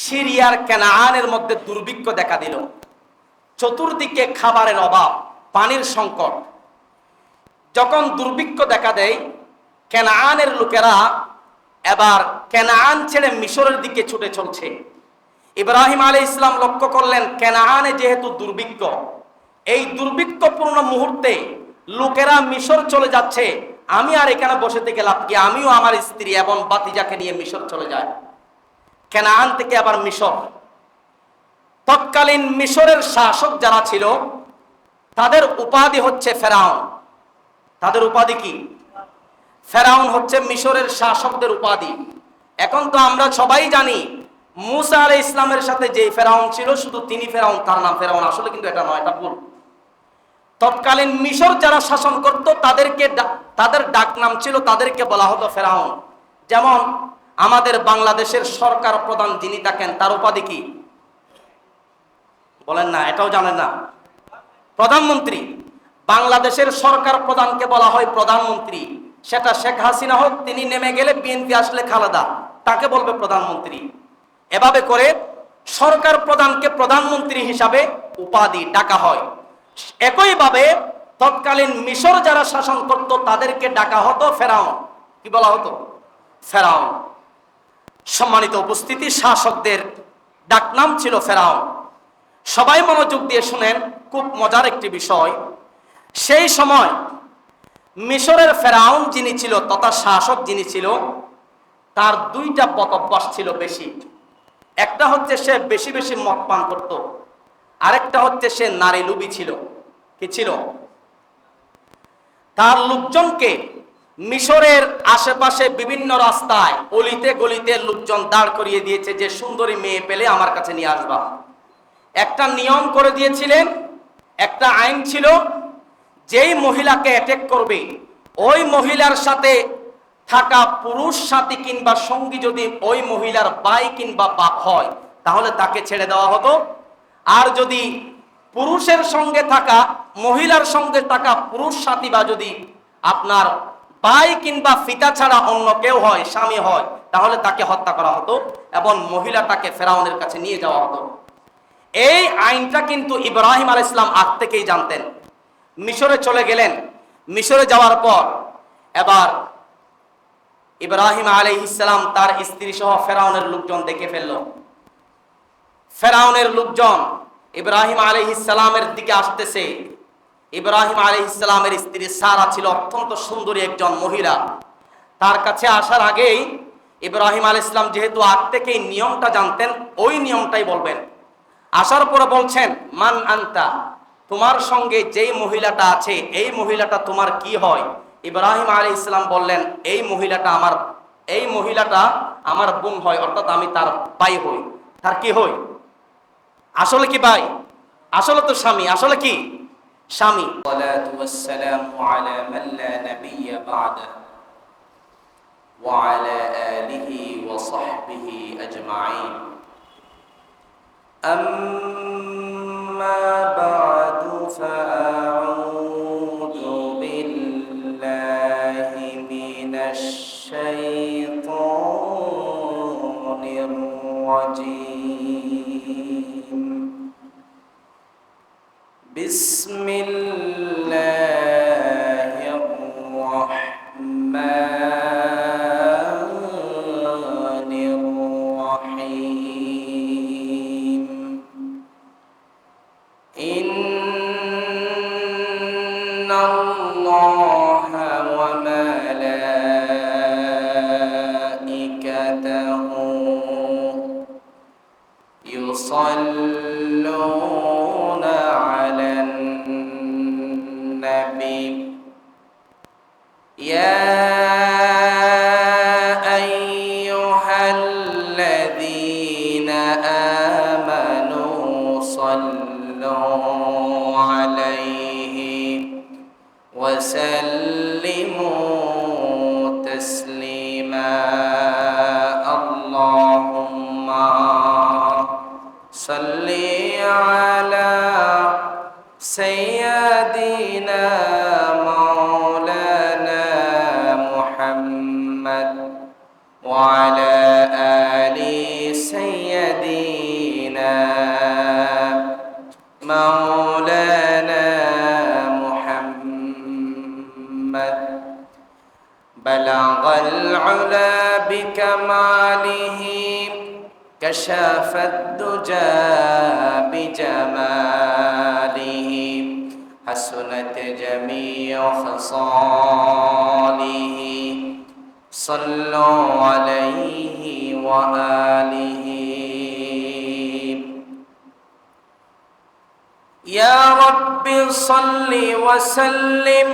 সিরিয়ার কেনানের মধ্যে দুর্ভিক্ষ দেখা দিল। চতুর্দিকে খাবারের অভাব, পানির সংকট। যখন দুর্ভিক্ষ দেখা দেয়, কেনানের লোকেরা এবার কেনান ছেড়ে মিশরের দিকে ছুটে চলছে। ইব্রাহিম আলাইহিস সালাম লক্ষ্য করলেন কেনানে যেহেতু দুর্ভিক্ষ, এই দুর্ভিক্ষপূর্ণ মুহূর্তে লোকেরা মিশর চলে যাচ্ছে, আমি আর এখানে বসে থেকে লাভ কি? আমিও আমার স্ত্রী এবং বাতিজাকে নিয়ে মিশর চলে যায়। কেনান থেকে আবার মিশর। তৎকালীন মিশরের শাসক যারা ছিল তাদের উপাধি হচ্ছে ফেরাউন। তাদের উপাধি কি? ফেরাউন হচ্ছে মিশরের শাসকদের উপাধি। এখন তো আমরা সবাই জানি মুসা আলাইহিস সালামের সাথে যে ফেরাউন ছিল শুধু তিনি ফেরাউন, তার নাম ফেরাউন। আসলে কিন্তু এটা নয়, এটা ভুল। তৎকালীন মিশর যারা শাসন করত তাদের ডাক নাম ছিল, তাদেরকে বলা হতো ফেরাউন। যেমন আমাদের বাংলাদেশের সরকার প্রধান যিনি থাকেন তার উপাধি কি বলেন না? এটাও জানেন না? প্রধানমন্ত্রী। বাংলাদেশের সরকার প্রধানকে বলা হয় প্রধানমন্ত্রী। সেটা শেখ হাসিনা হোক, তিনি নেমে গেলে বিএনপি আসলে খালেদা, তাকে বলবে প্রধানমন্ত্রী। এভাবে করে সরকার প্রধানকে প্রধানমন্ত্রী হিসাবে উপাধি ডাকা হয়। একইভাবে তৎকালীন মিশর যারা শাসন করত তাদেরকে ডাকা হতো ফেরাউন। কি বলা হতো? ফেরাউন। সম্মানিত উপস্থিতি, শাসকদের ডাকনাম ছিল ফেরাউন। সবাই মনোযোগ দিয়ে শুনেন, খুব মজার একটি বিষয়। সেই সময় মিশরের ফেরাউন যিনি ছিল তথা শাসক যিনি ছিল, তার দুইটা বদঅভ্যাস ছিল বেশি। একটা হচ্ছে সে বেশি বেশি মদ পান করত, আরেকটা হচ্ছে সে নারী লোভী ছিল। কি ছিল? তার লোকজনকে মিশরের আশেপাশে বিভিন্ন রাস্তায় অলিতে গলিতে লোকজন দাঁড় করিয়ে দিয়েছে যে সুন্দরী মেয়ে পেলে আমার কাছে নিয়ে আসবা। একটা নিয়ম করে দিয়েছিলেন, একটা আইন ছিল, যেই মহিলাকে অ্যাটাক করবে ওই মহিলার সাথে থাকা পুরুষ সাথী কিংবা সঙ্গী যদি ওই মহিলার ভাই কিংবা বাপ হয় তাহলে তাকে ছেড়ে দেওয়া হতো। আর যদি পুরুষের সঙ্গে থাকা মহিলার সঙ্গে থাকা পুরুষ সাথী বা যদি আপনার ভাই কিংবা পিতা ছাড়া অন্য কেউ হয়, স্বামী হয়, তাহলে তাকে হত্যা করা হতো এবং মহিলাটাকে ফেরাউনের কাছে নিয়ে যাওয়া হতো। এই আইনটা কিন্তু ইব্রাহিম আলাইহিস সালাম আগ থেকেই জানতেন। মিশরে চলে গেলেন। মিশরে যাওয়ার পর এবার ইব্রাহিম আলাইহিস সালাম তার স্ত্রী সহ ফেরাউনের লোকজন দেখে ফেলল। ফেরাউনের লোকজন ইব্রাহিম আলাইহিস সালামের দিকে আসতেছে। ইব্রাহিম আলাইহিস সালামের স্ত্রী সারা ছিল অত্যন্ত সুন্দরী একজন মহিলা। তার কাছে আসার আগেই ইব্রাহিম আলাইহিস সালাম যেহেতু আগ থেকেই নিয়মটা জানতেন, ওই নিয়মটাই বলবেন। আসার পরে বলছেন, মান আনতা, তোমার সঙ্গে যেই মহিলাটা আছে এই মহিলাটা তোমার কি হয়? ইব্রাহিম আলাইহিস সালাম বললেন, এই মহিলাটা আমার বোন হয়, অর্থাৎ আমি তার ভাই হই। তার কি হই? আসলে কি ভাই? আসলে তো স্বামী। আসলে কি স্বামী। সালাতু ওয়াসসালামু আলা মান লা নাবিয়্যা বা'দাহু ওয়া আলা আলিহি ওয়া সাহবিহি আজমাইন। أما بعد فأعوذ بالله من الشيطان الرجيم. بسم الله الرحمن إن الله وملائكته يصلون على النبي يا أيها الذين آمنوا صلوا عليه وسلموا تسليما. اللهم صل على سيدنا مولانا محمد وعلى آل سيدنا كشف الدجى بجماله حسنت جميع خصاله صلوا عليه وآله يا رب صل وسلم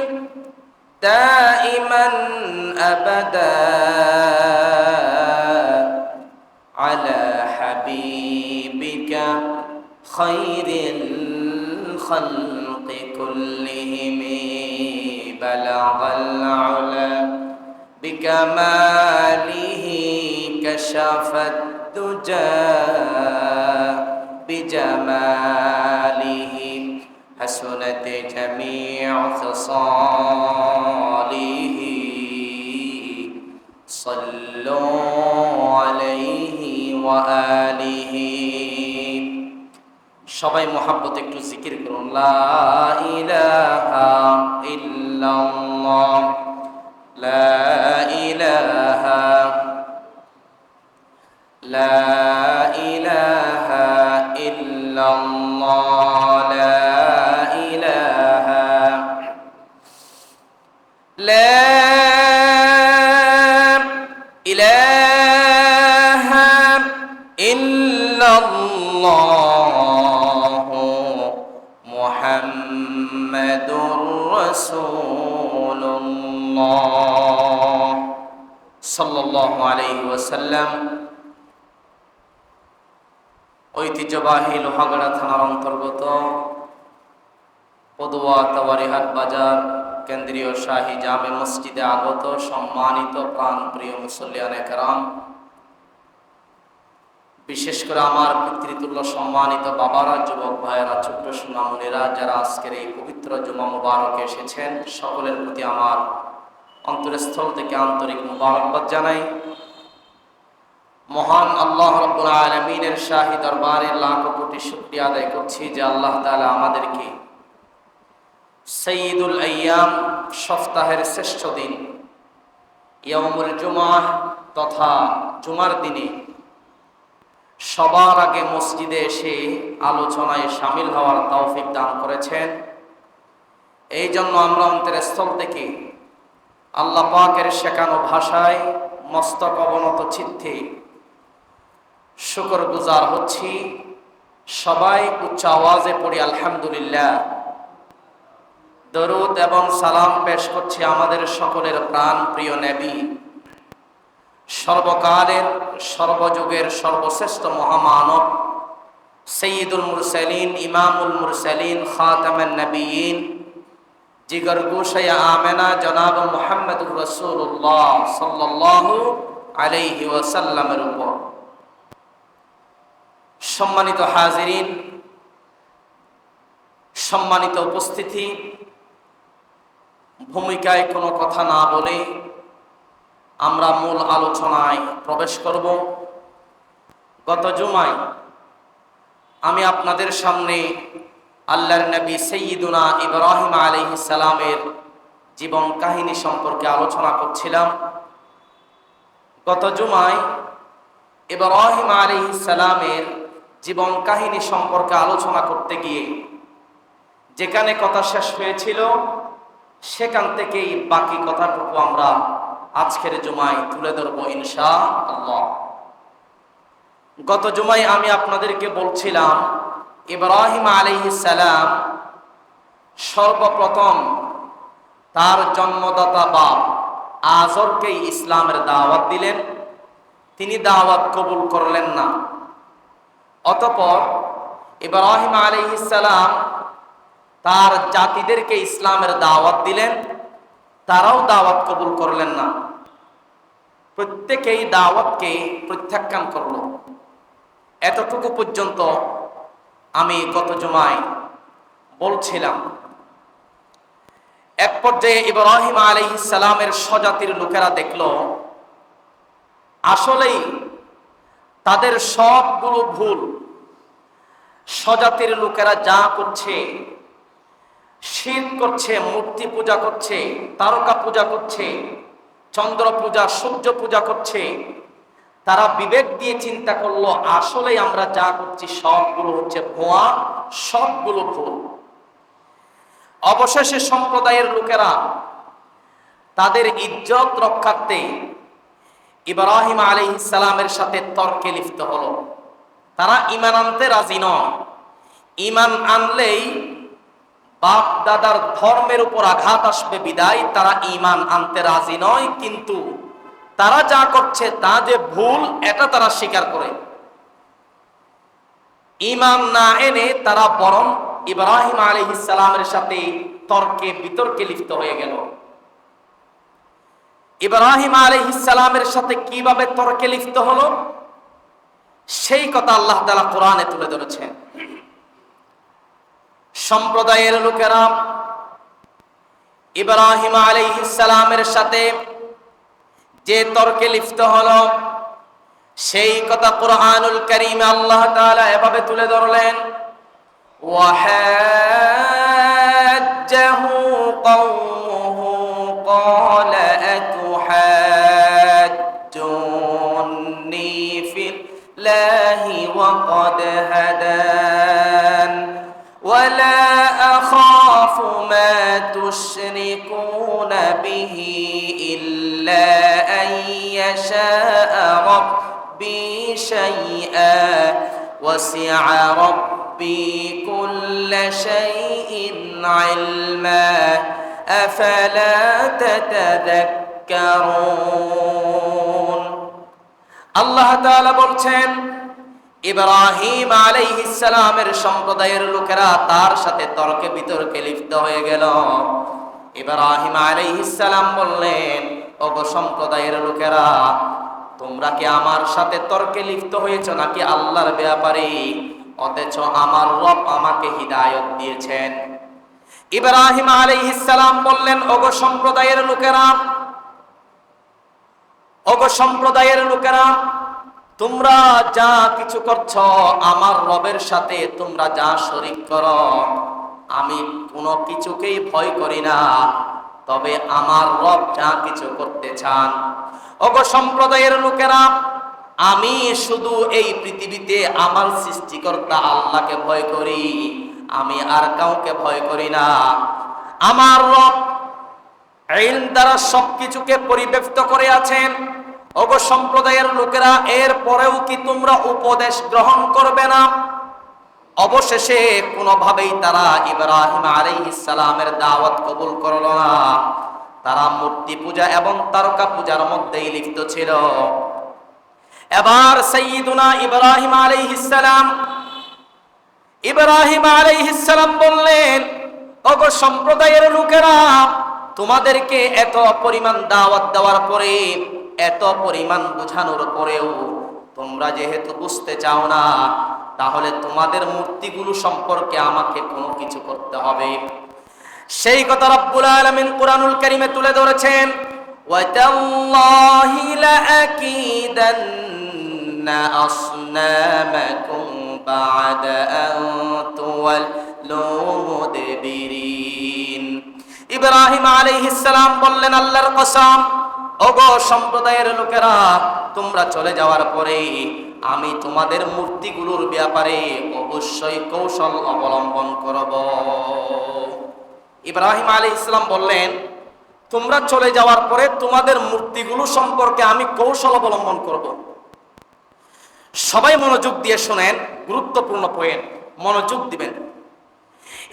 دائما أبدا على حبيبك خير الخلق كلهم بلغ العلا بكماله كشف الدجى بجماله حسنت جميع خصاله صلوا عليه وآله সবাই মোহাব্বতে একটু জিকির করুন লা ইলাহা ইল্লাল্লাহ লা ইলাহা ইল্লাল্লাহ لا إله إلا الله محمد رسول الله صلى الله عليه وسلم ঐতিহ্যবাহী লোহাগড়া থানার অন্তর্গত পদুয়া তাওয়ারিহাট বাজার কেন্দ্রীয় শাহী জামে মসজিদে আগত সম্মানিত প্রাণপ্রিয় মুসল্লিয়ানে কেরাম, বিশেষ করে আমার পিতৃতুল্য সম্মানিত বাবারা, যুবক ভাইয়েরা, ছোট্ট সোনামণিরা যারা আজকের এই পবিত্র জুমা মুবারকে এসেছেন, সকলের প্রতি আমার অন্তরস্থল থেকে আন্তরিক মুবারকবাদ জানাই। মহান আল্লাহ রাব্বুল আলামিনের শাহী দরবারে লাখ কোটি শুকরিয়া আদায় করছি যে আল্লাহ তাআলা আমাদেরকে সাইয়্যিদুল আইয়াম, সপ্তাহের শ্রেষ্ঠ দিন ইয়াউমুল জুমআহ তথা জুমার দিনে সবার আগে মসজিদে এসে আলোচনায় শামিল হওয়ার তৌফিক দান করেছেন। এই জন্য আমরা অন্তরের স্থল থেকে আল্লাহ পাকের শেখানো ভাষায় মস্তক অবনত চিত্তে শুকরগুজার হচ্ছি। সবাই উচ্চ আওয়াজে পড়ি আলহামদুলিল্লাহ। দরুদ এবং সালাম পেশ করছি আমাদের সকলের প্রাণ প্রিয় নবী, সর্বকালের সর্বযুগের সর্বশ্রেষ্ঠ মহামানব, সাইয়্যিদুল মুরসালিন, ইমামুল মুরসালিন, খাতামুন নবিয়্যিন, জিগর গোশায়া আমেনা জনাব মুহাম্মদুর রাসূলুল্লাহ সাল্লাল্লাহু আলাইহি ওয়াসাল্লামের উপর। সম্মানিত হাজিরিন, সম্মানিত উপস্থিতি, ভূমিকায় কোনো কথা না বলে আমরা মূল আলোচনায় প্রবেশ করব। গত জুমায় আমি আপনাদের সামনে আল্লাহর নবী সাইয়্যিদুনা ইব্রাহিম আলাইহিস সালামের জীবন কাহিনী সম্পর্কে আলোচনা করছিলাম। গত জুমায় ইব্রাহিম আলাইহিস সালামের জীবন কাহিনী সম্পর্কে আলোচনা করতে গিয়ে যেখানে কথা শেষ হয়েছিল সেখান থেকেই বাকি কথাটুকু আমরা আজকের জুমায় তুলে ধরব ইনশাআল্লাহ। গত জুমায় আমি আপনাদেরকে বলছিলাম ইব্রাহিম আলাইহিস সালাম সর্বপ্রথম তার জন্মদাতা বাপ আজরকে ইসলামের দাওয়াত দিলেন। তিনি দাওয়াত কবুল করলেন না। অতঃপর ইব্রাহিম আলাইহিস সালাম তার জাতিদেরকে ইসলামের দাওয়াত দিলেন, তারাও দাওয়াত কবুল করলেন না। প্রত্যেকেই দাওয়াতকে প্রত্যাখ্যান করল। এতটুকু পর্যন্ত আমি গত জুমায় বলছিলাম। এক পর্যায়ে ইব্রাহিম আলাইহিস সালামের স্বজাতির লোকেরা দেখল আসলেই তাদের সবগুলো ভুল। স্বজাতির লোকেরা যা করছে, শিরক করছে, মূর্তি পূজা করছে, তারকা পূজা করছে, চন্দ্র পূজা, সূর্য পূজা করছে, তারা বিবেক দিয়ে চিন্তা করলো আসলে আমরা যা করছি সবগুলো হচ্ছে ভুয়া, সবগুলো ভুল। অবশেষে সম্প্রদায়ের লোকেরা তাদের ইজ্জত রক্ষার্থে ইব্রাহিম আলাইহিস সালামের সাথে তর্কে লিপ্ত হলো। তারা ঈমান আনতে রাজি নয়। ঈমান আনলেই বাপ দাদার ধর্মের উপর আঘাত আসবে বিদায় তারা ঈমান আনতে রাজি নয়, কিন্তু তারা যা করছে তা যে ভুল এটা তারা স্বীকার করে। ঈমান না এনে তারা বরং ইব্রাহিম আলাইহিস সালামের সাথে তর্কে বিতর্কে লিপ্ত হয়ে গেল। ইব্রাহিম আলাইহিস সালামের সাথে কিভাবে তর্কে লিপ্ত হলো সেই কথা আল্লাহ তাআলা কোরআনে তুলে ধরেছেন। সম্প্রদায়ের লোকেরা ইব্রাহিম আলাইহিস সালামের সাথে যে তর্কে লিপ্ত হলো সেই কথা কুরআনুল কারীমে আল্লাহ তাআলা এভাবে তুলে ধরলেন, ওয়াহাজ্জাহু কওমুহু ক্বালা আতুহাজ্জুনি ফিল্লাহি ওয়াকাদ হাদান ওয়ালা আখাফু মা তুশরিকুনা বিহি ইল্লা আন ইয়াশাআ রাব্বি শাইআন ওয়াসি'a রাব্বি কুল্লা শাইইন ইলমা আফালা তাতাযাক্কারুন। আল্লাহ তাআলা বলছেন ইব্রাহিম আলাইহিস সালামের সম্প্রদায়ের লোকেরা তার সাথে তর্কে বিতর্কে লিপ্ত হয়ে গেল। ইব্রাহিম আলাইহিস সালাম বললেন, ওগো সম্প্রদায়ের লোকেরা, তোমরা কি আমার সাথে তর্কে লিপ্ত হয়েছো নাকি আল্লাহর ব্যাপারে? অথচ আমার রব আমাকে হিদায়াত দিয়েছেন। ইব্রাহিম আলাইহিস সালাম বললেন, ওগো সম্প্রদায়ের লোকেরা, ওগো সম্প্রদায়ের লোকেরা, তোমরা যা কিছু করছো আমার রবের সাথে তোমরা যা শরীক করো, আমি কোনো কিছুকেই ভয় করি না, তবে আমার রব যা কিছু করতে চান। ওগো সম্প্রদায়ের লোকেরা, আমি শুধু এই পৃথিবীতে আমার সৃষ্টিকর্তা আল্লাহকে ভয় করি, আমি আর কাউকে ভয় করি না। আমার রব ইলম দ্বারা সবকিছুকে পরিব্যাপ্ত করে আছেন। ওগো সম্প্রদায়ের লোকেরা, এর পরেও কি তোমরা উপদেশ গ্রহণ করবে না? অবশেষে কোনোভাবেই তারা ইব্রাহিম আলাইহিস সালামের দাওয়াত কবুল করল না। তারা মূর্তি পূজা এবং তারকা পূজার মধ্যেই লিপ্ত ছিল। এবার সাইয়্যিদুনা ইব্রাহিম আলাইহিস সালাম বললেন, ওগো সম্প্রদায়ের লোকেরা, তোমাদেরকে এত পরিমাণ দাওয়াত দেওয়ার পরে, এত পরিমাণ বোঝানোর পরেও তোমরা যেহেতু বুঝতে চাও না, তাহলে তোমাদের মূর্তিগুলো সম্পর্কে আমাকে কোনো কিছু করতে হবে। সেই কথা রব্বুল আলামিন কুরআনুল কারীমে তুলে ধরেছেন, ওয়াতাল্লাহি লাআকিদান্না আসনামাকুম বা'দা আন তুওয়াল্লু মুদবিরিন। ইব্রাহিম আলাইহিস সালাম বললেন, আল্লাহর কসম, ওগো সম্প্রদায়ের লোকেরা, তোমরা চলে যাওয়ার পরে আমি তোমাদের মূর্তিগুলোর ব্যাপারে অবশ্যই কৌশল অবলম্বন করব। ইব্রাহিম আলাইহিস সালাম বললেন, তোমরা চলে যাওয়ার পরে তোমাদের মূর্তিগুলো সম্পর্কে আমি কৌশল অবলম্বন করব। সবাই মনোযোগ দিয়ে শুনেন, গুরুত্বপূর্ণ পয়েন্ট, মনোযোগ দিবেন।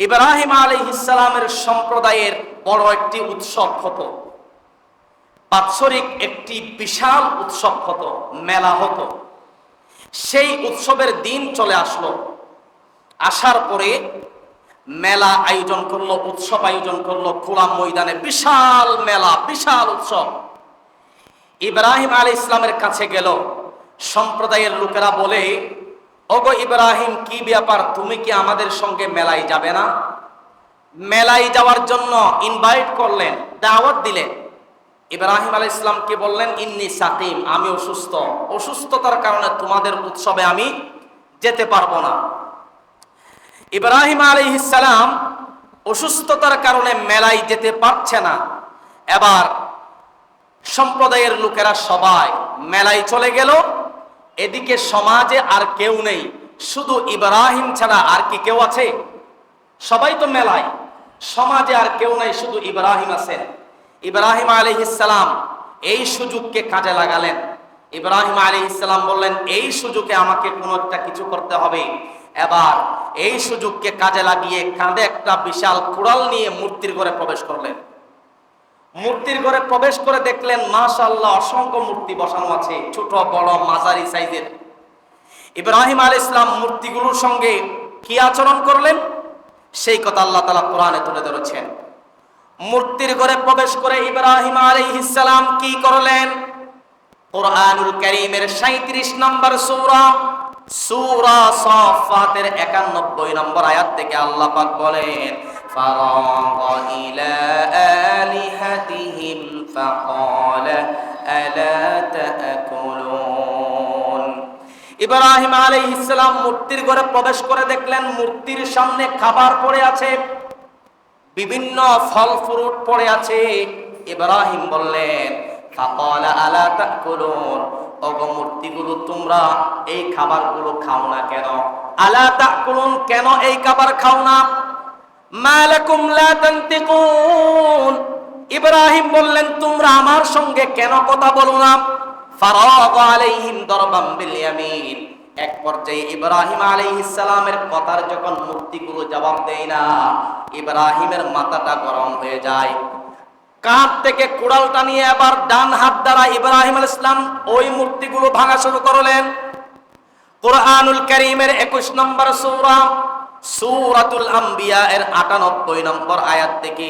ইব্রাহিম আলাইহিস সালামের সম্প্রদায়ের বড় একটি উৎসব হতো, বাৎসরিক একটি বিশাল উৎসব হতো, মেলা হতো। সেই উৎসবের দিন চলে আসলো। আসার পরে মেলা আয়োজন করলো, উৎসব আয়োজন করলো খোলা ময়দানে, বিশাল মেলা, বিশাল উৎসব। ইব্রাহিম আলাইহিস সালামের কাছে গেল। সম্প্রদায়ের লোকেরা বলে, ওগো ইব্রাহিম, কি ব্যাপার, তুমি কি আমাদের সঙ্গে মেলায় যাবে না? মেলায় যাওয়ার জন্য ইনভাইট করলেন, দাওয়াত দিলেন। ইব্রাহিম আলাইহিস সালামকে বললেন, ইন্নী সাকিম, আমি অসুস্থ, অসুস্থতার কারণে তোমাদের উৎসবে আমি যেতে পারবো না। ইব্রাহিম আলাইহিস সালাম অসুস্থতার কারণে মেলায় যেতে পারছে না। এবার সম্প্রদায়ের লোকেরা সবাই মেলায় চলে গেল। এদিকে সমাজে আর কেউ নেই, শুধু ইব্রাহিম ছাড়া আর কি কেউ আছে? সবাই তো মেলায়, সমাজে আর কেউ নাই, শুধু ইব্রাহিম আছেন। ইব্রাহিম আলাইহিস সালাম এই সুযোগকে কাজে লাগালেন। ইব্রাহিম আলাইহিস সালাম বললেন, এই সুযোগে আমাকে কোনো একটা কিছু করতে হবে। এবার এই সুযোগকে কাজে লাগিয়ে কাঁধে একটা বিশাল কুড়াল নিয়ে মূর্তির ঘরে প্রবেশ করলেন। মূর্তির ঘরে প্রবেশ করে দেখলেন মাশাআল্লাহ অসংখ্য মূর্তি বসানো আছে, ছোট বড় মাঝারি সাইজের। ইব্রাহিম আলাইহিস সালাম মূর্তিগুলোর সঙ্গে কি আচরণ করলেন সেই কথা আল্লাহ তাআলা কোরআনে তুলে ধরেছেন। মূর্তির ঘরে প্রবেশ করে ইব্রাহিম আলাইহিস সালাম কি করলেন? কোরআনুল কারীমের 37 নম্বর সূরা, সূরা সাফফাতের 91 নম্বর আয়াত থেকে আল্লাহ পাক বলেন, ফারাগা ইলা আলিহাতিহিম ফাকালা আলা তাকুলুন। ইব্রাহিম আলাইহিস সালাম মূর্তির ঘরে প্রবেশ করে দেখলেন মূর্তির সামনে খাবার পড়ে আছে, বিভিন্ন ফল ফ্রুট পড়ে আছে। ইব্রাহিম বললেন, ফাকালা আলা তাকুলুন, ওগো মূর্তিগুলো তোমরা এই খাবারগুলো খাও না কেন? আলা তাকুলুন, কেন এই খাবার খাও না? মালাকুম লা তানতিকুন, ইব্রাহিম বললেন তোমরা আমার সঙ্গে কেন কথা বলো না? ফারাগা আলাইহিম দরবাম বিল ইয়ামিন, এক পর্যায়ে ইব্রাহিম আলাইহিস সালামের কথার যখন মূর্তিগুলো জবাব দেয় না, ইব্রাহিমের মাথাটা গরম হয়ে যায়। কাঁধ থেকে কুড়ালটা নিয়ে আবার ডান হাত দ্বারা ইব্রাহিম আলাইহিস সালাম ওই মূর্তিগুলো ভাঙা শুরু করলেন। কোরআনুল কারীমের 21 নম্বর সূরা, সূরাতুল আম্বিয়া এর 98 নম্বর আয়াত থেকে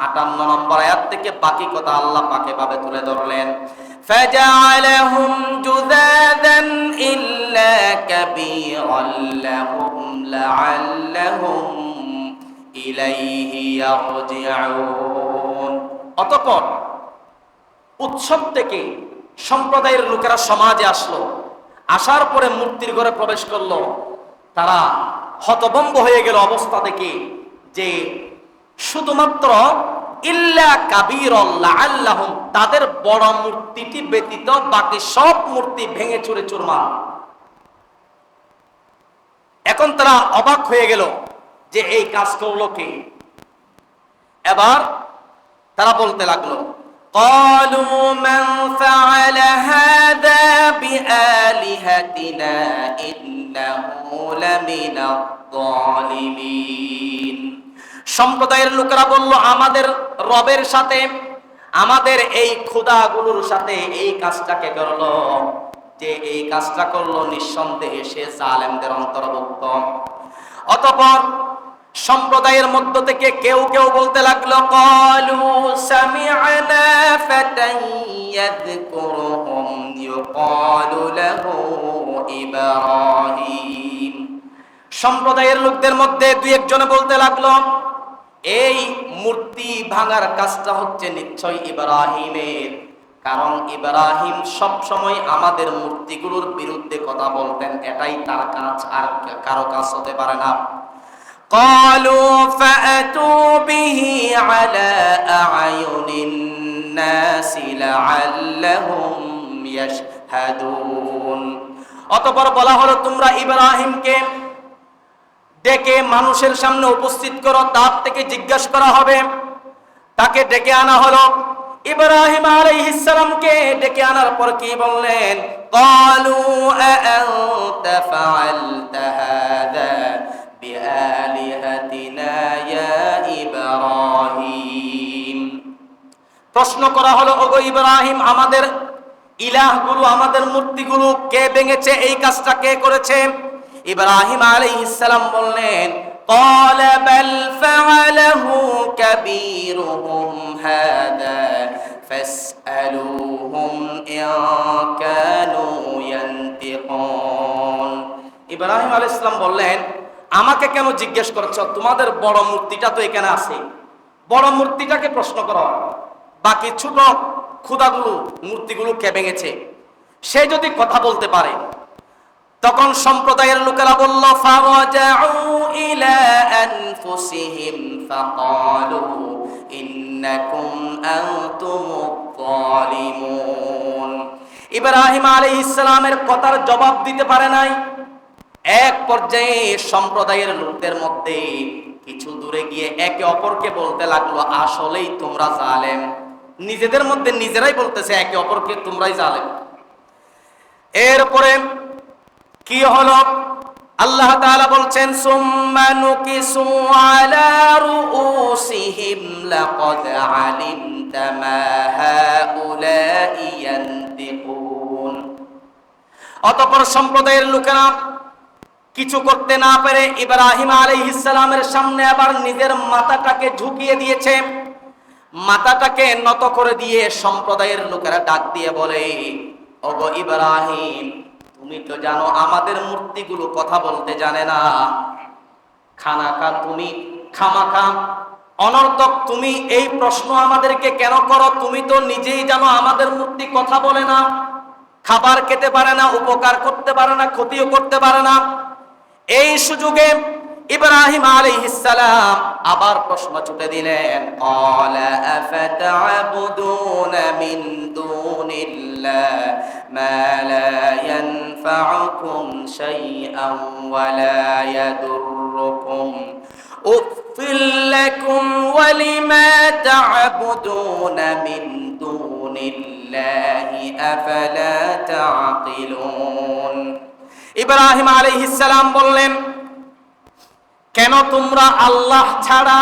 58 নম্বর আয়াত থেকে বাকি কথা আল্লাহ পাকে ভাবে তুলে ধরলেন। ফাজআলাহুম জুযাদান ইল্লা কাবীরান লাহুম লাআল্লাহুম ইলাইহি ইয়ারজিউন। অতঃপর উৎসব থেকে সম্প্রদায়ের লোকেরা সমাজে আসলো, আসার পরে মূর্তির ঘরে প্রবেশ করলো। তারা হতভম্ব হয়ে গেল অবস্থা দেখে যে শুধুমাত্র ইল্লা কাবীরান লাআল্লাহুম, তাদের বড় মূর্তিটি ব্যতীত বাকি সব মূর্তি ভেঙে চুরে চুরমার। এখন তারা অবাক হয়ে গেল যে এই কাজ করলো কে? এবার তারা বলতে লাগলো, ক্বালু মান ফাআলা হাযা বিআলিহাতিনা ইন্নাহু লামিনাদ যালিমিন। সম্প্রদায়ের লোকেরা বলল, আমাদের রবের সাথে, আমাদের এই খোদাগুলোর সাথে এই কাজটাকে করলো, যে এই কাজটা করলো নিঃসন্দেহে সে জালেমদের অন্তর্ভুক্ত। অতঃপর সম্প্রদায়ের মধ্য থেকে কেউ কেউ বলতে লাগলো, ক্বালু সামি'না ফাতান ইয়াযকুরুহুম ইউকালু লাহু ইব্রাহিম। সম্প্রদায়ের লোকদের মধ্যে দুই একজনে বলতে লাগলো, এই মূর্তি ভাঙার কাজটা হচ্ছে নিশ্চয় ইব্রাহিমের, কারণ ইব্রাহিম সব সময় আমাদের মূর্তিগুলোর বিরুদ্ধে কথা বলতেন, এটাই তার কাজ, আর কারো কাজ হতে পারে না। ক্বালু ফাআতু বিহি আলা আ'য়ুনিন নাসি লাআল্লাহুম ইয়াশহাদুন। অতঃপর বলা হলো, তোমরা ইব্রাহিমকে ডেকে মানুষের সামনে উপস্থিত করো, তার থেকে জিজ্ঞাসা করা হবে। তাকে ডেকে আনা হলো। ইব্রাহিম আলাইহিস সালামকে ডেকে আনার পর কি বললেন? ক্বালু আ'আনতা ফাআলতা হাযা বিআলিহাতিনা ইয়া ইব্রাহিম। প্রশ্ন করা হলো, ওগো ইব্রাহিম, আমাদের ইলাহগুলো, আমাদের মূর্তিগুলো কে ভেঙেছে? এই কাজটা কে করেছে? ইব্রাহিম আলাইহিস সালাম বললেন, ক্বালা বাল ফাআলাহু কাবীরুহুম হাযা ফাসআলুহুম ইন কানু ইয়ানতিকুন। ইব্রাহিম আলাইহিস সালাম বললেন, আমাকে কেন জিজ্ঞেস করছো? তোমাদের বড় মূর্তিটা তো এখানে আছে, বড় মূর্তিটাকে প্রশ্ন করো, বাকি ছোট খোদাগুলো, মূর্তিগুলো কে ভেঙেছে সে যদি কথা বলতে পারে। তখন সম্প্রদায়ের লোকেরা বলল, ফারাজাউ ইলা আনফুসিহিম ফাকালু ইন্নাকুম আনতুমুয যালিমুন। ইব্রাহিম আলাইহিস সালামের কথার জবাব দিতে পারে নাই। এক পর্যায়ে সম্প্রদায়ের লোকদের মধ্যে কিছু দূরে গিয়ে একে অপরকে বলতে লাগলো, আসলেই তোমরা জালেম। নিজেদের মধ্যে নিজেরাই বলতেছে একে অপরকে, তোমরাই জালেম। এরপরে কি হলো? আল্লাহ তাআলা বলছেন, সুম্মা নুকিসু আলা রুউসিহিম লাকাদ আলিমতা মা হাউলাই ইয়ানতিকুন। অতঃপর সম্প্রদায়ের লোকেরা কিছু করতে না পেরে ইব্রাহিম আলাইহিস সালামের সামনে আবার নিজের মাথাটাকে ঝুঁকিয়ে দিয়েছে। মাথাটাকে নত করে দিয়ে সম্প্রদায়ের লোকেরা ডাক দিয়ে বলে, ওগো ইব্রাহিম, তুমি তো জানো আমাদের মূর্তিগুলো কথা বলতে জানে না। খানাকা তুমি খামাখা অনর্থক তুমি এই প্রশ্ন আমাদেরকে কেন করো? তুমি তো নিজেই জানো আমাদের মূর্তি কথা বলে না, খাবার খেতে পারে না, উপকার করতে পারে না, ক্ষতিও করতে পারে না। এই সুযোগে ইব্রাহিম আলাইহিস সালাম আবার প্রশ্ন ছুটে দিলেন, ক্বালা আফাতা'বুদুনা মিন দুনিল্লাহ মা লা ইয়ানফা'ুকুম শাইআন ওয়া লা ইয়াদুররুকুম উফিল লাকুম ওয়া লিমা তা'বুদুনা মিন দুনিল্লাহি আফালা তা'কিলুন। ইব্রাহিম আলাইহিস সালাম বললেন, কেন তোমরা আল্লাহ ছাড়া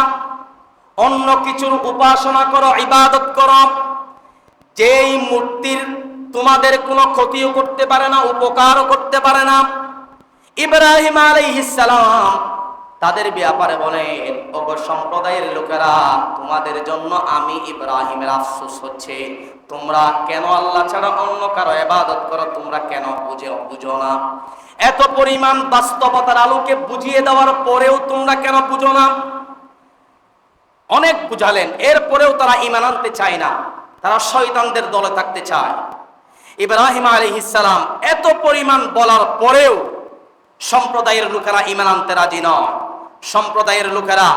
অন্য কিছুর উপাসনা করো, ইবাদত করো, যেই মূর্তির তোমাদের কোনো ক্ষতিও করতে পারে না, উপকারও করতে পারে না? ইব্রাহিম আলাইহিস সালাম তাদের ব্যাপারে বলেন, ওগো সম্প্রদায়ের লোকেরা, তোমাদের জন্য আমি ইব্রাহিমের আফসোস হচ্ছে, তোমরা কেন আল্লাহ ছাড়া অন্য কারো ইবাদত করো, তোমরা কেন বুঝো না? এত পরিমাণ বাস্তবতার আলোকে বুঝিয়ে দেওয়ার পরেও তোমরা কেন বুঝো না? অনেক বুঝালেন, এরপরেও তারা ঈমান আনতে চায় না, তারা শয়তানদের দলে থাকতে চায়। ইব্রাহিম আলাইহিস সালাম এত পরিমাণ বলার পরেও সম্প্রদায়ের লোকেরা ঈমান আনতে রাজি নয়। সম্প্রদায়ের লোকেরা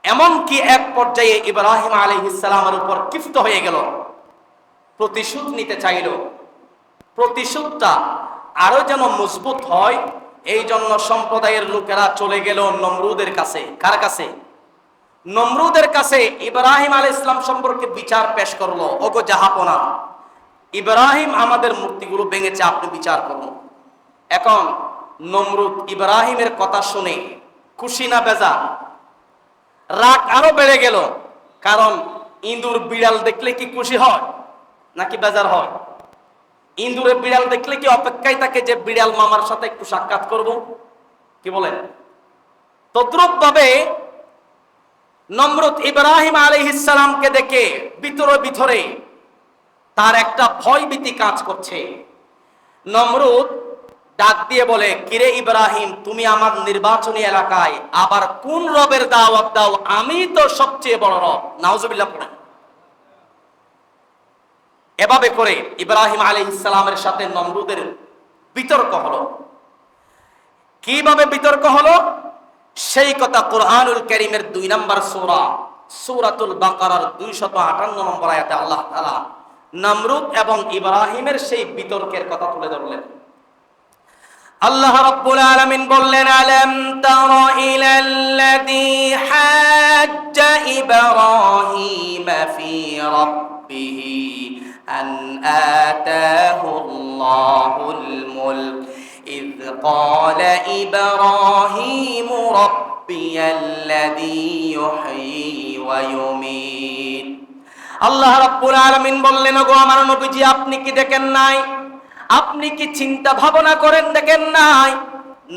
এমনকি এক পর্যায়ে ইব্রাহিম আলাইহিস সালামের উপর ক্ষিপ্ত হয়ে গেল, প্রতিশোধ নিতে চাইল। প্রতিশোধটা আরো যেন মজবুত হয়, এই জন্য সম্প্রদায়ের লোকেরা চলে গেল নমরুদের কাছে। কার কাছে? নমরুদের কাছে। ইব্রাহিম আলাইহিস সালাম সম্পর্কে বিচার পেশ করলো, ওগো জাহাপনা, ইব্রাহিম আমাদের মূর্তিগুলো ভেঙেছে, আপনি বিচার করুন। এখন নমরুদ ইব্রাহিমের কথা শুনে খুশি না বেজার? রাগ আরো বেড়ে গেল। কারণ ইঁদুর বিড়াল দেখলে কি খুশি হয় নাকি বেজার হয়? ইঁদুরে বিড়াল দেখলে কি অপেক্ষায় থাকে যে বিড়াল মামার সাথে একটু সাক্ষাৎ করব? কি বলেন? তদ্রুপ ভাবে নমরুদ ইব্রাহিম আলাইহিস সালামকে দেখে ভিতরে ভিতরে তার একটা ভয় ভীতি কাজ করছে। নমরুদ ডাক দিয়ে বলে, কিরে ইব্রাহিম, তুমি আমার নির্বাচনী এলাকায় আবার কোন রবের দাওয়াত দাও? আমি তো সবচেয়ে বড় রব। নাউজুবিল্লাহ পড়েন। এভাবে করে ইব্রাহিম আলাইহিস সালামের সাথে নমরুদের বিতর্ক হলো। কিভাবে বিতর্ক হলো সেই কথা কুরআনুল কারীমের 2 নম্বর সূরা সূরাতুল বাকারার 258 নম্বর আয়াতে আল্লাহ তাআলা নমরুদ এবং ইব্রাহিমের সেই বিতর্কের কথা তুলে ধরলেন। আল্লাহ রাব্বুল আলামিন বললেন, আলাম তারা ইলাল্লাযী হাজ্জা ইব্রাহিম ফি রাব্বিহি আন আতাহুল্লাহুল মুলক ইয ক্বালা ইব্রাহিম রাব্বিয়াল্লাযী ইউহয়ী ওয়া ইউমীত। আল্লাহ রাব্বুল আলামিন বললেন, ওগো আমার নবীজি, আপনি কি দেখেন নাই, আপনি কি চিন্তা ভাবনা করেন দেখেন নাই,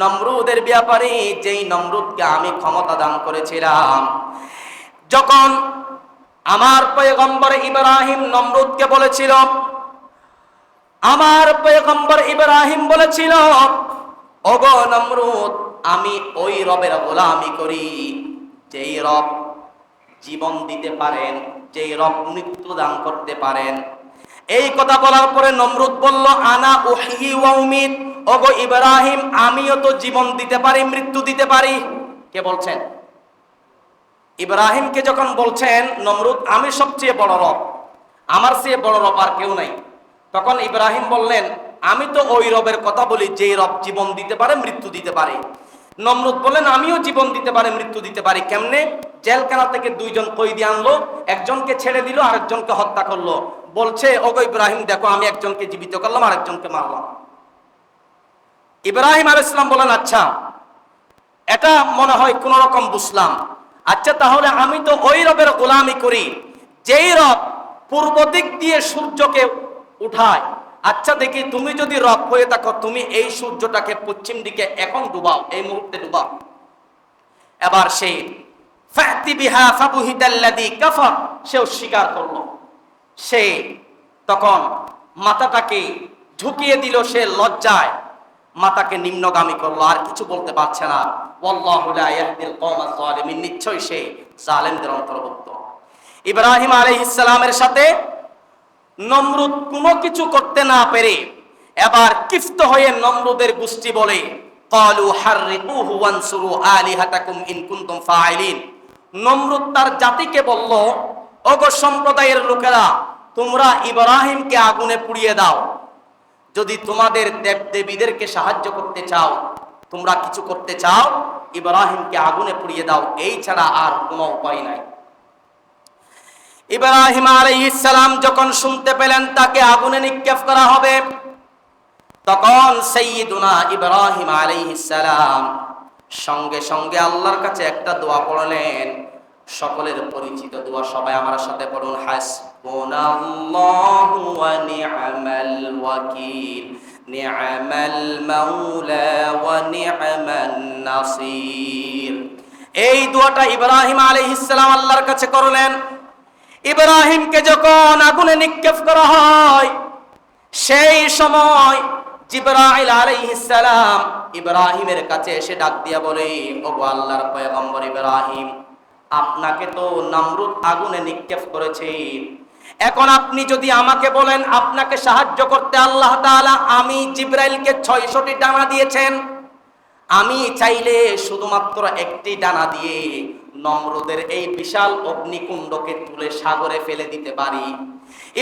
নমরুদের ব্যাপারে, যেই নমরুদকে আমি ক্ষমতা দান করেছিলাম, যখন আমার পয়গম্বর ইব্রাহিম নমরুদকে বলেছিল, আমার পয়গম্বর ইব্রাহিম বলেছিল, ওগো নমরুদ, আমি ওই রবের গোলামি করি যেই রব জীবন দিতে পারেন, যেই রব মৃত্যু দান করতে পারেন। এই কথা বলার পরে নমরুদ বলল, আনা উহয়ী ওয়া উমীত। ওগো ইব্রাহিম, আমিও তো জীবন দিতে পারি, মৃত্যু দিতে পারি। কে বলছেন? ইব্রাহিমকে যখন বলছেন নমরুদ, আমি সবচেয়ে বড় রব, আমার চেয়ে বড় রব আর কেউ নাই, তখন ইব্রাহিম বললেন, আমি তো ওই রবের কথা বলি যেই রব জীবন দিতে পারে, মৃত্যু দিতে পারে। নমরুদ বললেন, আমিও জীবন দিতে পারে, মৃত্যু দিতে পারি। কেমনে? জেলখানা থেকে দুইজন কয়েদি আনলো, একজনকে ছেড়ে দিল, আরেকজনকে হত্যা করলো। বলছে, ওগো ইব্রাহিম দেখো, আমি একজনকে জীবিত করলাম, আরেকজনকে মারলাম। ইব্রাহিম আলাইহিস সালাম বলেন, আচ্ছা এটা মনে হয় কোন রকম বুঝলাম। আচ্ছা তাহলে আমি তো ওই রবের গোলামি করি যেই রব পূর্ব দিক দিয়ে সূর্যকে উঠায়। আচ্ছা দেখি, তুমি যদি রব হয়ে থাকো, তুমি এই সূর্যটাকে পশ্চিম দিকে এখন ডুবাও, এই মুহূর্তে ডুবাও। এবার সে ফাতি বিহা ফাবুহিতাল্লাযী কাফার, সে অস্বীকার করলো। সে তখন মাথাটাকে ঝুঁকিয়ে দিল, সে লজ্জায় মাথাকে নিম্নগামী করলো, আর কিছু বলতে পারছে না। ওয়াল্লাহু লা ইয়াহদিল কওমাজ যালিমিন, নিশ্চয়ই সে জালেমদের অন্তর্ভুক্ত। ইব্রাহিম আলাইহিস সালামের সাথে নমরুদ কোনো কিছু করতে না পেরে এবার ক্ষিপ্ত হয়ে নমরুদের গোষ্ঠী বলে, ক্বালু হাররিকুহু ওয়ানসুরু আলিহাতাকুম ইন কুনতুম ফাইলিন। নমরুদ তার জাতিকে বলল, ওগো সম্প্রদায়ের লোকেরা, তোমরা ইব্রাহিমকে আগুনে পুড়িয়ে দাও। যদি তোমাদের দেবদেবীদেরকে সাহায্য করতে চাও, তোমরা কিছু করতে চাও, ইব্রাহিমকে আগুনে পুড়িয়ে দাও, এই ছাড়া আর কোনো উপায় নাই। ইব্রাহিম আলাইহিস সালাম যখন শুনতে পেলেন তাকে আগুনে নিক্ষেপ করা হবে, তখন সাইয়্যিদুনা ইব্রাহিম আলাইহিস সালাম সঙ্গে সঙ্গে আল্লাহর কাছে একটা দোয়া পড়লেন, সকলের পরিচিত দোয়া, সবাই আমার সাথে পড়ুন, হাসবুনাল্লাহু ওয়া নি'মাল ওয়াকিল, নি'মাল মাওলা ওয়া নি'মান নাসির। এই দোয়াটা ইব্রাহিম আলাইহিস সালাম আল্লাহর কাছে করলেন। ইব্রাহিমকে যখন আগুনে নিক্ষেপ করা হয়, সেই সময় জিবরাইল আলাইহিস সালাম ইব্রাহিমের কাছে এসে ডাক দিয়া বলে, ওগো আল্লাহর পয়গম্বর ইব্রাহিম, আপনাকে তো নমরুদ আগুনে নিক্ষেপ করেছে, এখন আপনি যদি আমাকে বলেন আপনাকে সাহায্য করতে আল্লাহ তাআলা আমি জিবরাইলকে 600টি ডানা দিয়েছেন, আমি চাইলে শুধুমাত্র একটি ডানা দিয়ে নমরুদের এই বিশাল অগ্নিকুণ্ডকে তুলে সাগরে ফেলে দিতে পারি।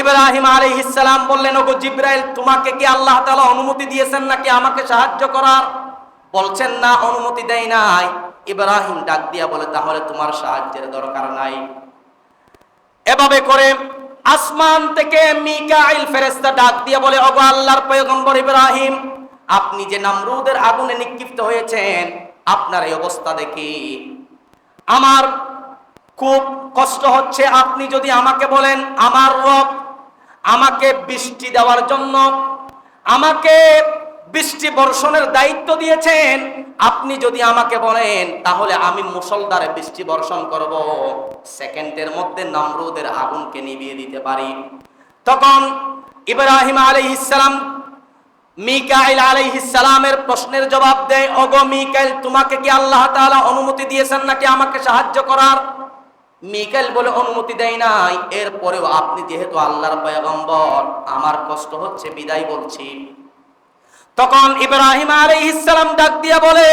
ইব্রাহিম আলাইহিস সালাম বললেন, ওগো জিবরাইল, তোমাকে কি আল্লাহ তাআলা অনুমতি দিয়েছেন নাকি আমাকে সাহায্য করার? বলছেন না, অনুমতি দেয় নাই। ইব্রাহিম ডাক দিয়া বলে, তাহলে তোমার সাহায্যের দরকার নাই। এভাবে করে আসমান থেকে মিকাইল ফেরেশতা ডাক দিয়া বলে, ওগো আল্লাহর পয়গম্বর ইব্রাহিম, আপনি যে নমরুদের আগুনে নিক্ষিপ্ত হয়েছেন, আপনার এই অবস্থা দেখি আমার খুব কষ্ট হচ্ছে। আপনি যদি আমাকে বলেন আমার রব আমাকে বৃষ্টি দেওয়ার জন্য আমাকে বৃষ্টি বর্ষণের দায়িত্ব দিয়েছেন, আপনি যদি আমাকে বলেন তাহলে আমি মুষলধারে বৃষ্টি বর্ষণ করব, সেকেন্ডের মধ্যে নমরুদের আগুনকে নিভিয়ে দিতে পারি। তখন ইব্রাহিম আলাইহিস সালাম মিকাইল আলাইহিস সালামের প্রশ্নের জবাব দেয়, ওগো মিকাইল, তোমাকে কি আল্লাহ তাআলা অনুমতি দিয়েছেন নাকি আমাকে সাহায্য করার? মিকাইল বলে, অনুমতি দেয় নাই, এরপরেও আপনি যেহেতু আল্লাহর পয়গম্বর, আমার কষ্ট হচ্ছে, বিদায় বলছি। তখন ইব্রাহিম আলাইহিস সালাম ডাক দিয়া বলে,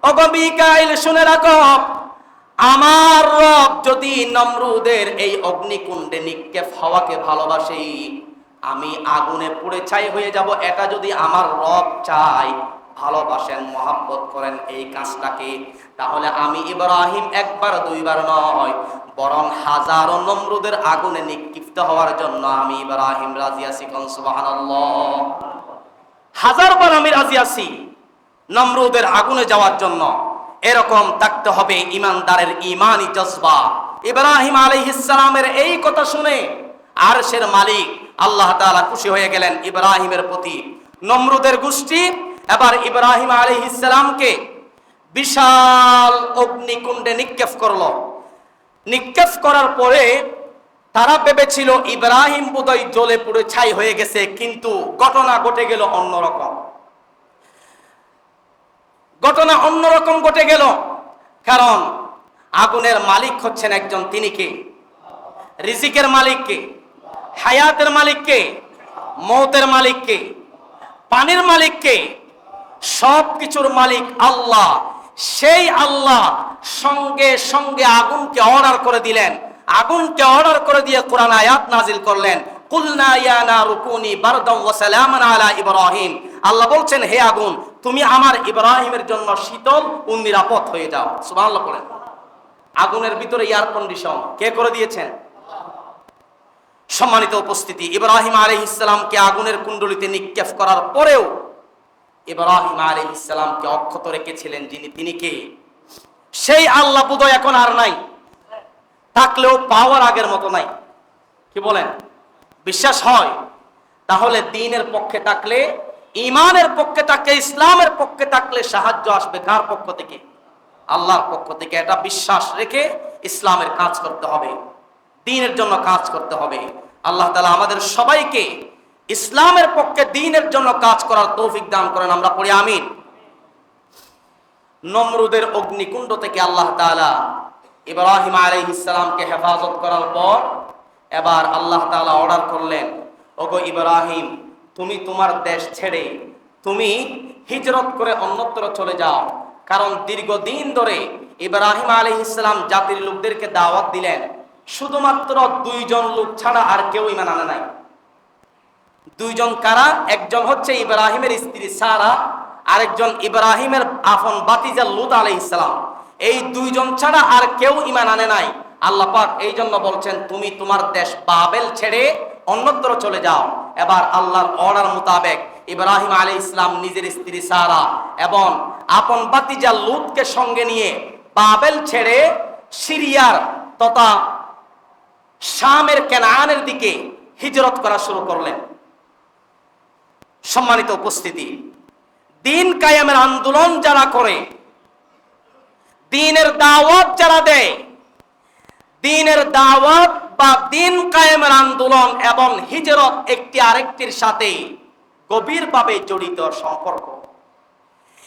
ওগো মিকাইল, শুনে রাখো, আমার রব যদি নমরুদের এই অগ্নিকুণ্ডে নিক্ষেপ হওয়াকে ভালোবাসে, আমি আগুনে পুড়ে ছাই হয়ে যাব, এটা যদি আমার রব চাই, ভালোবাসেন, মহাব্বত করেন এই কাজটাকে, তাহলে আমি ইব্রাহিম একবার দুইবার নয়, বরং হাজারো নমরুদের আগুনে নিক্ষিপ্ত হওয়ার জন্য আমি ইব্রাহিম রাজি আছি। কোন সুবহানাল্লাহ। হাজারবার আমি রাজি আছি নমরুদের আগুনে যাওয়ার জন্য। এরকম থাকতে হবে ইমানদারের ইমানি জজবা। ইব্রাহিম আলাইহিস সালামের এই কথা শুনে আরশের মালিক আল্লাহ তাআলা খুশি হয়ে গেলেন ইব্রাহিমের প্রতি। নমরুদের গোষ্ঠী এবার ইব্রাহিম আলাইহিস সালামকে বিশাল অগ্নিকুণ্ডে নিক্ষেপ করলো। নিক্ষেপ করার পরে তারা ভেবেছিল ইব্রাহিম বোধহয় জ্বলে পুড়ে ছাই হয়ে গেছে, কিন্তু ঘটনা ঘটে গেল অন্যরকম। ঘটনা অন্যরকম ঘটে গেল, কারণ আগুনের মালিক হচ্ছেন একজন, তিনি কে? রিজিকের মালিক কে? হায়াতের মালিক কে? মৌতের মালিক কে? পানির মালিক কে? সব কিছুর মালিক আল্লাহ। সেই আল্লাহ সঙ্গে সঙ্গে আগুনকে অর্ডার করে দিলেন। আগুনকে অর্ডার করে দিয়ে কোরআন আয়াত নাজিল করলেন, কুলনা ইয়া নারু কুনি বারদাও ওয়া সালামান আলা ইব্রাহিম। আল্লাহ বলছেন, হে আগুন, তুমি আমার ইব্রাহিমের জন্য শীতল ও নিরাপদ হয়ে যাও। সুবহানাল্লাহ পড়েন। আগুনের ভিতরে এয়ার কন্ডিশন কে করে দিয়েছেন? সম্মানিত উপস্থিতি, ইব্রাহিম আলাইহিস সালামকে আগুনের কুণ্ডলিতে নিক্ষেপ করার পরেও ইব্রাহিম আলাইহিস সালামকে অক্ষত রেখেছিলেন যিনি, তিনি কে? সেই আল্লাহ বোধহয় এখন আর নাই, থাকলেও পাওয়ার আগের মতো নাই। কি বলেন? বিশ্বাস হয়? তাহলে দ্বীনের পক্ষে থাকলে, ঈমানের পক্ষে থাকলে, ইসলামের পক্ষে থাকলে সাহায্য আসবে কার পক্ষ থেকে? আল্লাহর পক্ষ থেকে। এটা বিশ্বাস রেখে ইসলামের কাজ করতে হবে, দ্বীনের জন্য কাজ করতে হবে। আল্লাহ তাআলা আমাদের সবাইকে ইসলামের পক্ষে দ্বীনের জন্য কাজ করার তৌফিক দান করেন। আমরা পড়ি আমিন। নমরুদের অগ্নিকুণ্ড থেকে আল্লাহ তাআলা ইব্রাহিম আলাইহিস সালামকে হেফাজত করার পর এবার আল্লাহ তাআলা অর্ডার করলেন, ওগো ইব্রাহিম, তুমি তোমার দেশ ছেড়ে তুমি হিজরত করে অন্যত্র চলে যাও। কারণ দীর্ঘদিন ধরে ইব্রাহিম আলাইহিস সালাম জাতির লোকদেরকে দাওয়াত দিলেন, শুধুমাত্র দুইজন লোক ছাড়া আর কেউ ঈমান আনে নাই। দুইজন কারা? একজন হচ্ছে ইব্রাহিমের স্ত্রী সারা, আরেকজন ইব্রাহিমের আপন ভাতিজা লূত আলাইহিস সালাম। এই দুইজন ছাড়া আর কেউ ঈমান আনে নাই। আল্লাহ পাক এই জন্য বলছেন, তুমি তোমার দেশ বাবেল ছেড়ে অন্যত্র চলে যাও। এবার আল্লাহর অর্ডার মোতাবেক ইব্রাহিম আলাইহিস সালাম নিজের স্ত্রী সারা এবং আপন ভাতিজা লূতকে সঙ্গে নিয়ে বাবেল ছেড়ে সিরিয়ার তথা শামের কেনানের দিকে হিজরত করা শুরু করলেন। সম্মানিত উপস্থিতি, দ্বীন কায়েমের আন্দোলন যারা করে, দ্বীনের দাওয়াত যারা দেয়, দ্বীনের দাওয়াত বা দ্বীন কায়েমের আন্দোলন এবং হিজরত একটি আরেকটির সাথে গভীরভাবে জড়িত সম্পর্ক।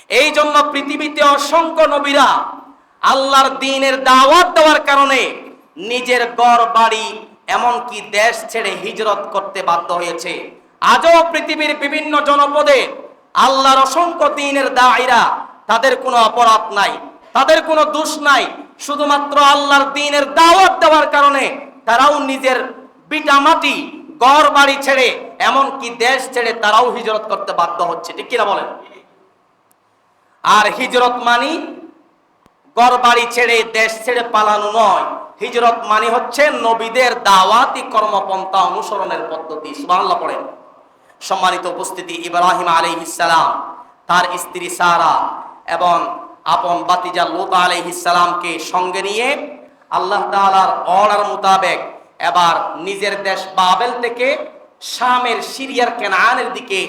এই জন্য পৃথিবীতে অসংখ্য নবীরা আল্লাহর দ্বীনের দাওয়াত দেওয়ার কারণে নিজের ঘর বাড়ি এমনকি দেশ ছেড়ে হিজরত করতে বাধ্য হয়েছে। আজও পৃথিবীর বিভিন্ন জনপদে আল্লাহর অসংখ্য দ্বীনের দায়ীরা, তাদের কোনো অপরাধ নাই, তাদের কোনো দোষ নাই, শুধুমাত্র আল্লাহর দ্বীনের দাওয়াত দেওয়ার কারণে তারাও নিজের ভিটা মাটি ঘর বাড়ি ছেড়ে এমনকি দেশ ছেড়ে তারাও হিজরত করতে বাধ্য হচ্ছে। ঠিক কিনা বলেন? আর হিজরত মানি ঘর বাড়ি ছেড়ে দেশ ছেড়ে পালানো নয়। হিজরত মানে হচ্ছে নবীদের দাওয়াতি কর্মপন্থা অনুসরণের পদ্ধতি। সুবহানাল্লাহ পড়েন। সম্মানিত উপস্থিতি, ইব্রাহিম আলাইহিস সালাম তার স্ত্রী সারা এবং আপন ভাতিজা লূত আলাইহিস সালামকে সঙ্গে নিয়ে আল্লাহ তাআলার অর্ডার মোতাবেক এবার নিজের দেশ বাবেল থেকে শামের সিরিয়ার কেনানের দিকে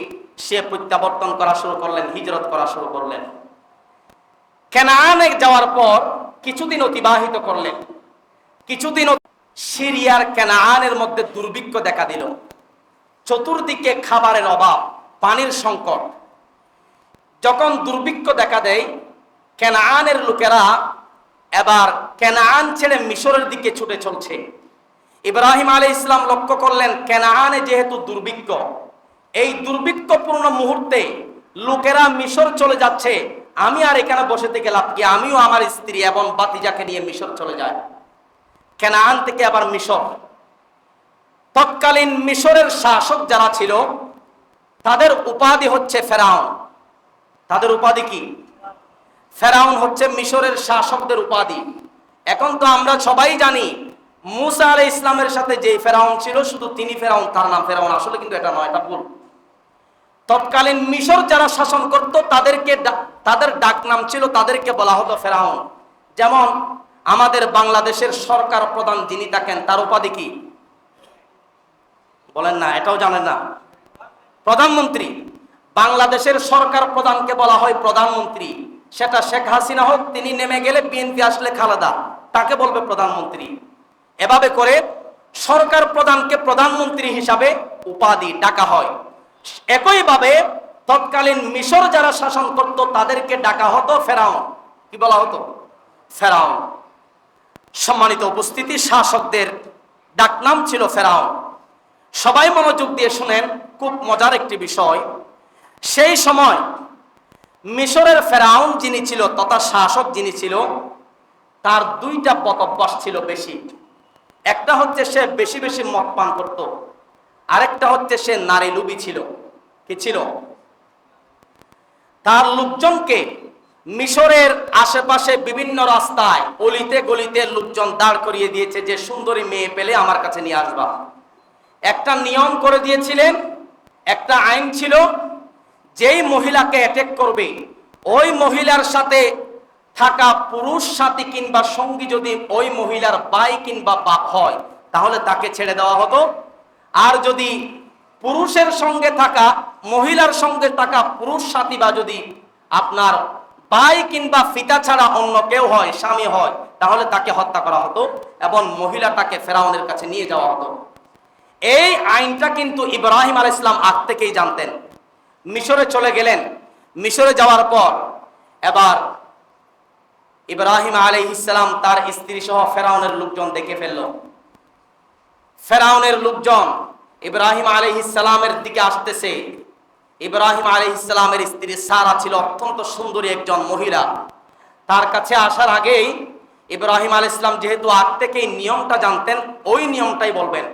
সে প্রত্যাবর্তন করা শুরু করলেন, হিজরত করা শুরু করলেন। কেনানে যাওয়ার পর কিছুদিন অতিবাহিত করলেন। কিছুদিন সিরিয়ার কেনানের মধ্যে দুর্ভিক্ষ দেখা দিল। চতুর্দিকে খাবারের অভাব, পানির সংকট। যখন দুর্ভিক্ষ দেখা দেয়, কেনানের লোকেরা এবার কেনান ছেড়ে মিশরের দিকে ছুটে চলছে। ইব্রাহিম আলাইহিস সালাম লক্ষ্য করলেন, কেনানে যেহেতু দুর্ভিক্ষ, এই দুর্ভিক্ষপূর্ণ মুহূর্তে লোকেরা মিশর চলে যাচ্ছে, আমি আর এখানে বসে থেকে লাভ কি? আমিও আমার স্ত্রী এবং ভাতিজাকে নিয়ে মিশর চলে যাই। কেনান থেকে আবার মিশর। তৎকালীন মিশরের শাসক যারা ছিল তাদের উপাধি হচ্ছে ফেরাউন। তাদের উপাধি কি? ফেরাউন হচ্ছে মিশরের শাসকদের উপাধি। এখন তো আমরা সবাই জানি মুসা আলাইহিস সালামের সাথে যে ফেরাউন ছিল শুধু তিনি ফেরাউন, তার নাম ফেরাউন। আসলে কিন্তু এটা নয়, এটা ভুল। তৎকালীন মিশর যারা শাসন করত তাদের ডাক নাম ছিল, তাদেরকে বলা হতো ফেরাউন। যেমন আমাদের বাংলাদেশের সরকার প্রধান যিনি থাকেন তার উপাধি কি বলেন না? এটাও জানেন না? প্রধানমন্ত্রী। বাংলাদেশের সরকার প্রধানকে বলা হয় প্রধানমন্ত্রী। সেটা শেখ হাসিনা হোক, তিনি নেমে গেলে বিএনপি আসলে খালেদা, তাকে বলবে প্রধানমন্ত্রী। এভাবে করে সরকার প্রধানকে প্রধানমন্ত্রী হিসাবে উপাধি ডাকা হয়। একইভাবে তৎকালীন মিশর যারা শাসন করত তাদেরকে ডাকা হতো ফেরাউন। কি বলা হতো? ফেরাউন। সম্মানিত উপস্থিতি, শাসকদের ডাকনাম ছিল ফেরাউন। সবাই মনোযোগ দিয়ে শুনেন, খুব মজার একটি বিষয়। সেই সময় মিশরের ফেরাউন যিনি ছিল তথা শাসক যিনি ছিল, তার দুইটা বদঅভ্যাস ছিল বেশি। একটা হচ্ছে সে বেশি বেশি মদ পান করত, আরেকটা হচ্ছে সে নারী লোভী ছিল। কি ছিল? তার লোকজনকে মিশরের আশেপাশে বিভিন্ন রাস্তায় অলিতে গলিতে লোকজন দাঁড় করিয়ে দিয়েছে যে সুন্দরী মেয়ে পেলে আমার কাছে নিয়ে আসবা। একটা নিয়ম করে দিয়েছিলেন, একটা আইন ছিল, যেই মহিলাকে অ্যাটাক করবে ওই মহিলার সাথে থাকা পুরুষ সাথী কিংবা সঙ্গী যদি ওই মহিলার ভাই কিংবা বাপ হয় তাহলে তাকে ছেড়ে দেওয়া হতো। আর যদি পুরুষের সঙ্গে থাকা মহিলার সঙ্গে থাকা পুরুষ সাথী বা যদি আপনার ভাই কিংবা পিতা ছাড়া অন্য কেউ হয়, স্বামী হয়, তাহলে তাকে হত্যা করা হতো এবং মহিলাটাকে ফেরাউনের কাছে নিয়ে যাওয়া হতো। এই আইনটা কিন্তু ইব্রাহিম আলাইহিস সালাম আগ থেকেই জানতেন। মিশরে চলে গেলেন। মিশরে যাওয়ার পর এবার ইব্রাহিম আলাইহিস সালাম তার স্ত্রী সহ ফেরাউনের লোকজন দেখে ফেলল। ফেরাউনের লোকজন ইব্রাহিম আলাইহিস সালামের দিকে আসতেছে। ইব্রাহিম আলাইহিস সালামের স্ত্রী সারা ছিল অত্যন্ত সুন্দরী একজন মহিলা। তার কাছে আসার আগেই ইব্রাহিম আলাইহিস সালাম যেহেতু আগ থেকেই নিয়মটা জানতেন, ওই নিয়মটাই বলবেন।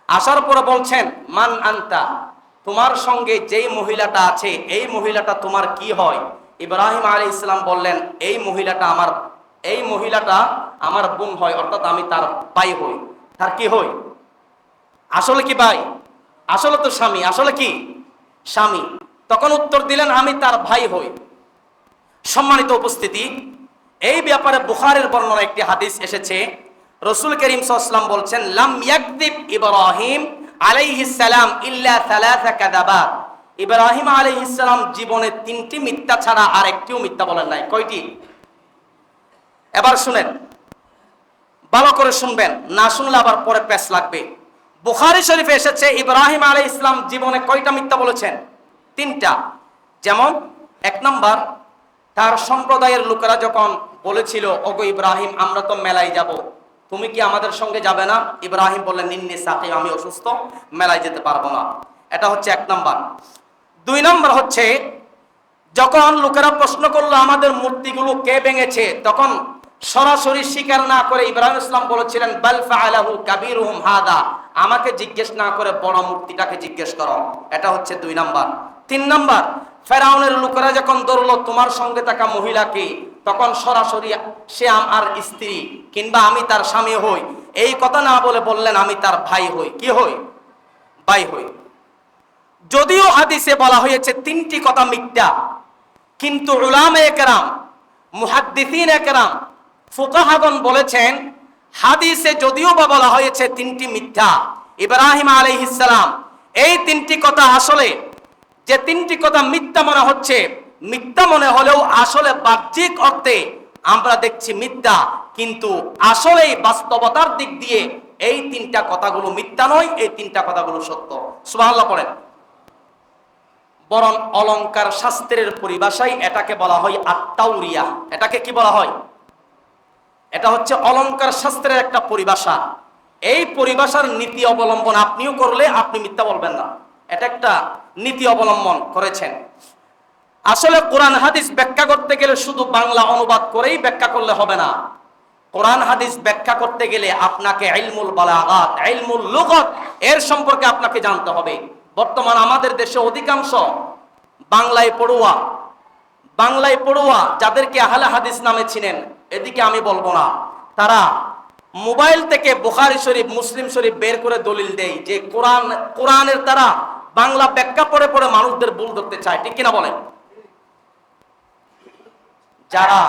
আসার পরে বলছেন, মান আনতা, তোমার সঙ্গে যেই মহিলাটা আছে এই মহিলাটা তোমার কি হয়? ইব্রাহিম আলাইহিস সালাম বললেন, এই মহিলাটা আমার বোন হয়, অর্থাৎ আমি তার ভাই হই। তার কি হই? আসলে কি ভাই? আসলে তো স্বামী। আসলে কি? স্বামী। তখন উত্তর দিলেন, আমি তার ভাই হই। সম্মানিত উপস্থিতি, এই ব্যাপারে বুখারীর বর্ণনা একটি হাদিস এসেছে। রাসূল করিম সাল্লাল্লাহু আলাইহি ওয়াসাল্লাম বলছেন, লাম ইয়াকযিব ইব্রাহিম আলাইহিস সালাম ইল্লা সালাসা কাযাবাত। ইব্রাহিম আলাইহিস সালাম জীবনে 3টি মিথ্যা ছাড়া আর একটিও মিথ্যা বলেন নাই। কয়টি? এবার শুনেন, ভালো করে শুনবেন, না শুনলে আবার পরে পেশ লাগবে। বুখারী শরীফে এসেছে ইব্রাহিম আলাইহিস সালাম জীবনে কয়টা মিথ্যা বলেছেন? 3টা। যেমন 1 নাম্বার, তার সম্প্রদায়ের লোকেরা যখন বলেছিল, ওগো ইব্রাহিম আমরা তো মেলায় যাব, তুমি কি আমাদের সঙ্গে যাবে না? ইব্রাহিম বললেন, ইন্নী সাকিম, আমি অসুস্থ, মেলায় যেতে পারবো না। এটা হচ্ছে 1 নাম্বার। 2 নাম্বার হচ্ছে, যখন লোকেরা প্রশ্ন করলো আমাদের মূর্তিগুলো কে ভেঙেছে, তখন সরাসরি স্বীকার না করে ইব্রাহিম ইসলাম বলেছিলেন, বাল ফাআলাহু কাবীরুহুম হাদা, আমাকে জিজ্ঞেস না করে বড় মূর্তিটাকে জিজ্ঞেস করো। এটা হচ্ছে 2 নাম্বার। 3 নাম্বার, ফেরাউনের লোকেরা যখন ধরলো তোমার সঙ্গে থাকা মহিলাকে, তখন সরাসরি সে আমার স্ত্রী কিংবা আমি তার স্বামী হই, এই কথা না বলে বললেন আমি তার ভাই হই। কি হই? ভাই হই। যদিও হাদিসে বলা হয়েছে 3টি কথা মিথ্যা, কিন্তু উলামায়ে কেরাম, মুহাদ্দিসিনে কেরাম, ফুকাহাগণ বলেছেন হাদিসে যদিও বা বলা হয়েছে 3টি মিথ্যা, ইব্রাহিম আলাইহিস সালাম এই 3টি কথা আসলে, যে 3টি কথা মিথ্যা মনে হচ্ছে, মিথ্যা মনে হলেও আসলে বাহ্যিক অর্থে আমরা দেখছি মিথ্যা, কিন্তু আসলেই বাস্তবতার দিক দিয়ে এই 3টা কথাগুলো মিথ্যা নয়, এই 3টা কথাগুলো সত্য। সুবহানাল্লাহ পড়েন। বরং অলংকার শাস্ত্রের পরিভাষায় এটাকে বলা হয় আত-তাওরিয়া। এটাকে কি বলা হয়? এটা হচ্ছে অলংকার শাস্ত্রের একটা পরিভাষা। এই পরিভাষার নীতি অবলম্বন আপনিও করলে আপনি মিথ্যা বলবেন না। এটা একটা নীতি অবলম্বন করেছেন। আসলে কোরআন হাদিস ব্যাখ্যা করতে গেলে শুধু বাংলা অনুবাদ করেই ব্যাখ্যা করলে হবে না। কোরআন হাদিস ব্যাখ্যা করতে গেলে আপনাকে ইলমুল বালাগাত, ইলমুল লুগাত এর সম্পর্কে আপনাকে জানতে হবে। বর্তমান আমাদের দেশে অধিকাংশ বাংলায় পড়ুয়া যাদেরকে আহলে হাদিস নামে চিনেন, এদিকে আমি বলবো না, তারা মোবাইল থেকে বুখারী শরীফ, মুসলিম শরীফ বের করে দলিল দেয় যে কোরআনের দ্বারা বাংলা ব্যাখ্যা পড়ে পড়ে মানুষদের ভুল ধরতে চায়। ঠিক কিনা বলেন? যারা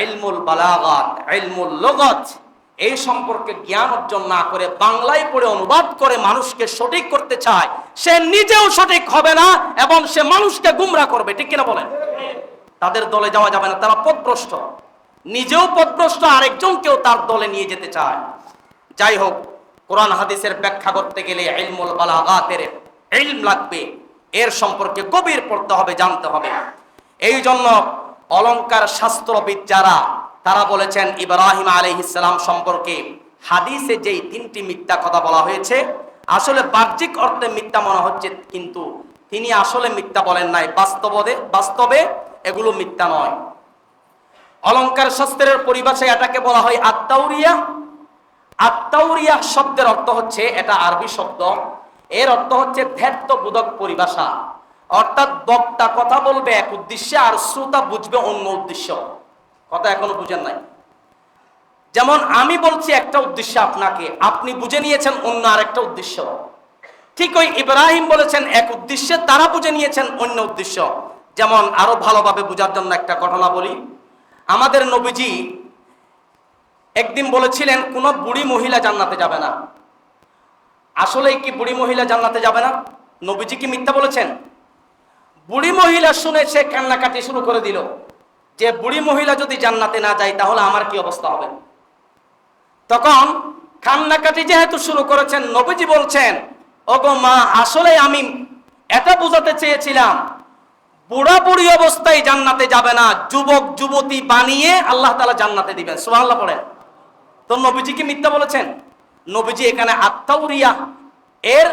ইলমুল বালাগাত, ইলমুল লুগাত এই সম্পর্কে জ্ঞান অর্জন না করে বাংলায় পড়ে অনুবাদ করে মানুষকে সঠিক করতে চায়, সে নিজেও সঠিক হবে না এবং সে মানুষকে গুমরা করবে। ঠিক কিনা বলেন? তাদের দলে যাওয়া যাবে না, তারা পথভ্রষ্ট, নিজেও পথভ্রষ্ট, আরেকজনকেও তার দলে নিয়ে যেতে চায়। যাই হোক, কোরআন হাদিসের ব্যাখ্যা করতে গেলে ইলমুল বালাগাতের ইলম লাগবে, এর সম্পর্কে গভীর পড়তে হবে, জানতে হবে। এই জন্য অলংকার শাস্ত্রবিদ যারা, তারা বলেছেন ইব্রাহিম আলাইহিস সালাম সম্পর্কে হাদিসে যেই 3টি মিথ্যা কথা বলা হয়েছে, আসলে বাহ্যিক অর্থে মিথ্যা মনে হচ্ছে, কিন্তু তিনি আসলে মিথ্যা বলেন নাই। বাস্তবে এগুলো মিথ্যা নয়। অলংকার শাস্ত্রের পরিভাষায় এটাকে বলা হয় আত-তাওরিয়া। আত-তাওরিয়া শব্দের অর্থ হচ্ছে, এটা আরবি শব্দ, এর অর্থ হচ্ছে বোধক পরিভাষা, অর্থাৎ বক্তা কথা বলবে এক উদ্দেশ্যে আর শ্রোতা বুঝবে অন্য উদ্দেশ্য। কথা এখনো বুঝেন নাই? যেমন আমি বলছি একটা উদ্দেশ্য আপনাকে, আপনি বুঝে নিয়েছেন অন্য আরেকটা উদ্দেশ্য। ঠিক ওই ইব্রাহিম বলেছেন এক উদ্দেশ্যে, তারা বুঝে নিয়েছেন অন্য উদ্দেশ্য। যেমন আরো ভালোভাবে বোঝার জন্য একটা ঘটনা বলি। আমাদের নবীজি একদিন বলেছিলেন কোন বুড়ি মহিলা জান্নাতে যাবে না। আসলে কি বুড়ি মহিলা জান্নাতে যাবে না? নবীজি কি মিথ্যা বলেছেন? বুড়ি মহিলা শুনে সে কান্নাকাটি শুরু করে দিল যে বুড়ি মহিলা যদি জান্নাতে না যায় তাহলে আমার কি অবস্থা হবে। তখন কান্নাকাটি যেহেতু শুরু করেছেন, নবীজি বলছেন, ওগো মা, আসলে আমি এটা বোঝাতে চেয়েছিলাম বুড়া বুড়ি অবস্থায় জান্নাতে যাবে না, যুবক যুবতী বানিয়ে আল্লাহ তাআলা জান্নাতে দিবেন। সুবহানাল্লাহ পড়েন। তো নবীজি কি মিথ্যা বলেছেন? নবীজি এখানে আত-তাওরিয়া এর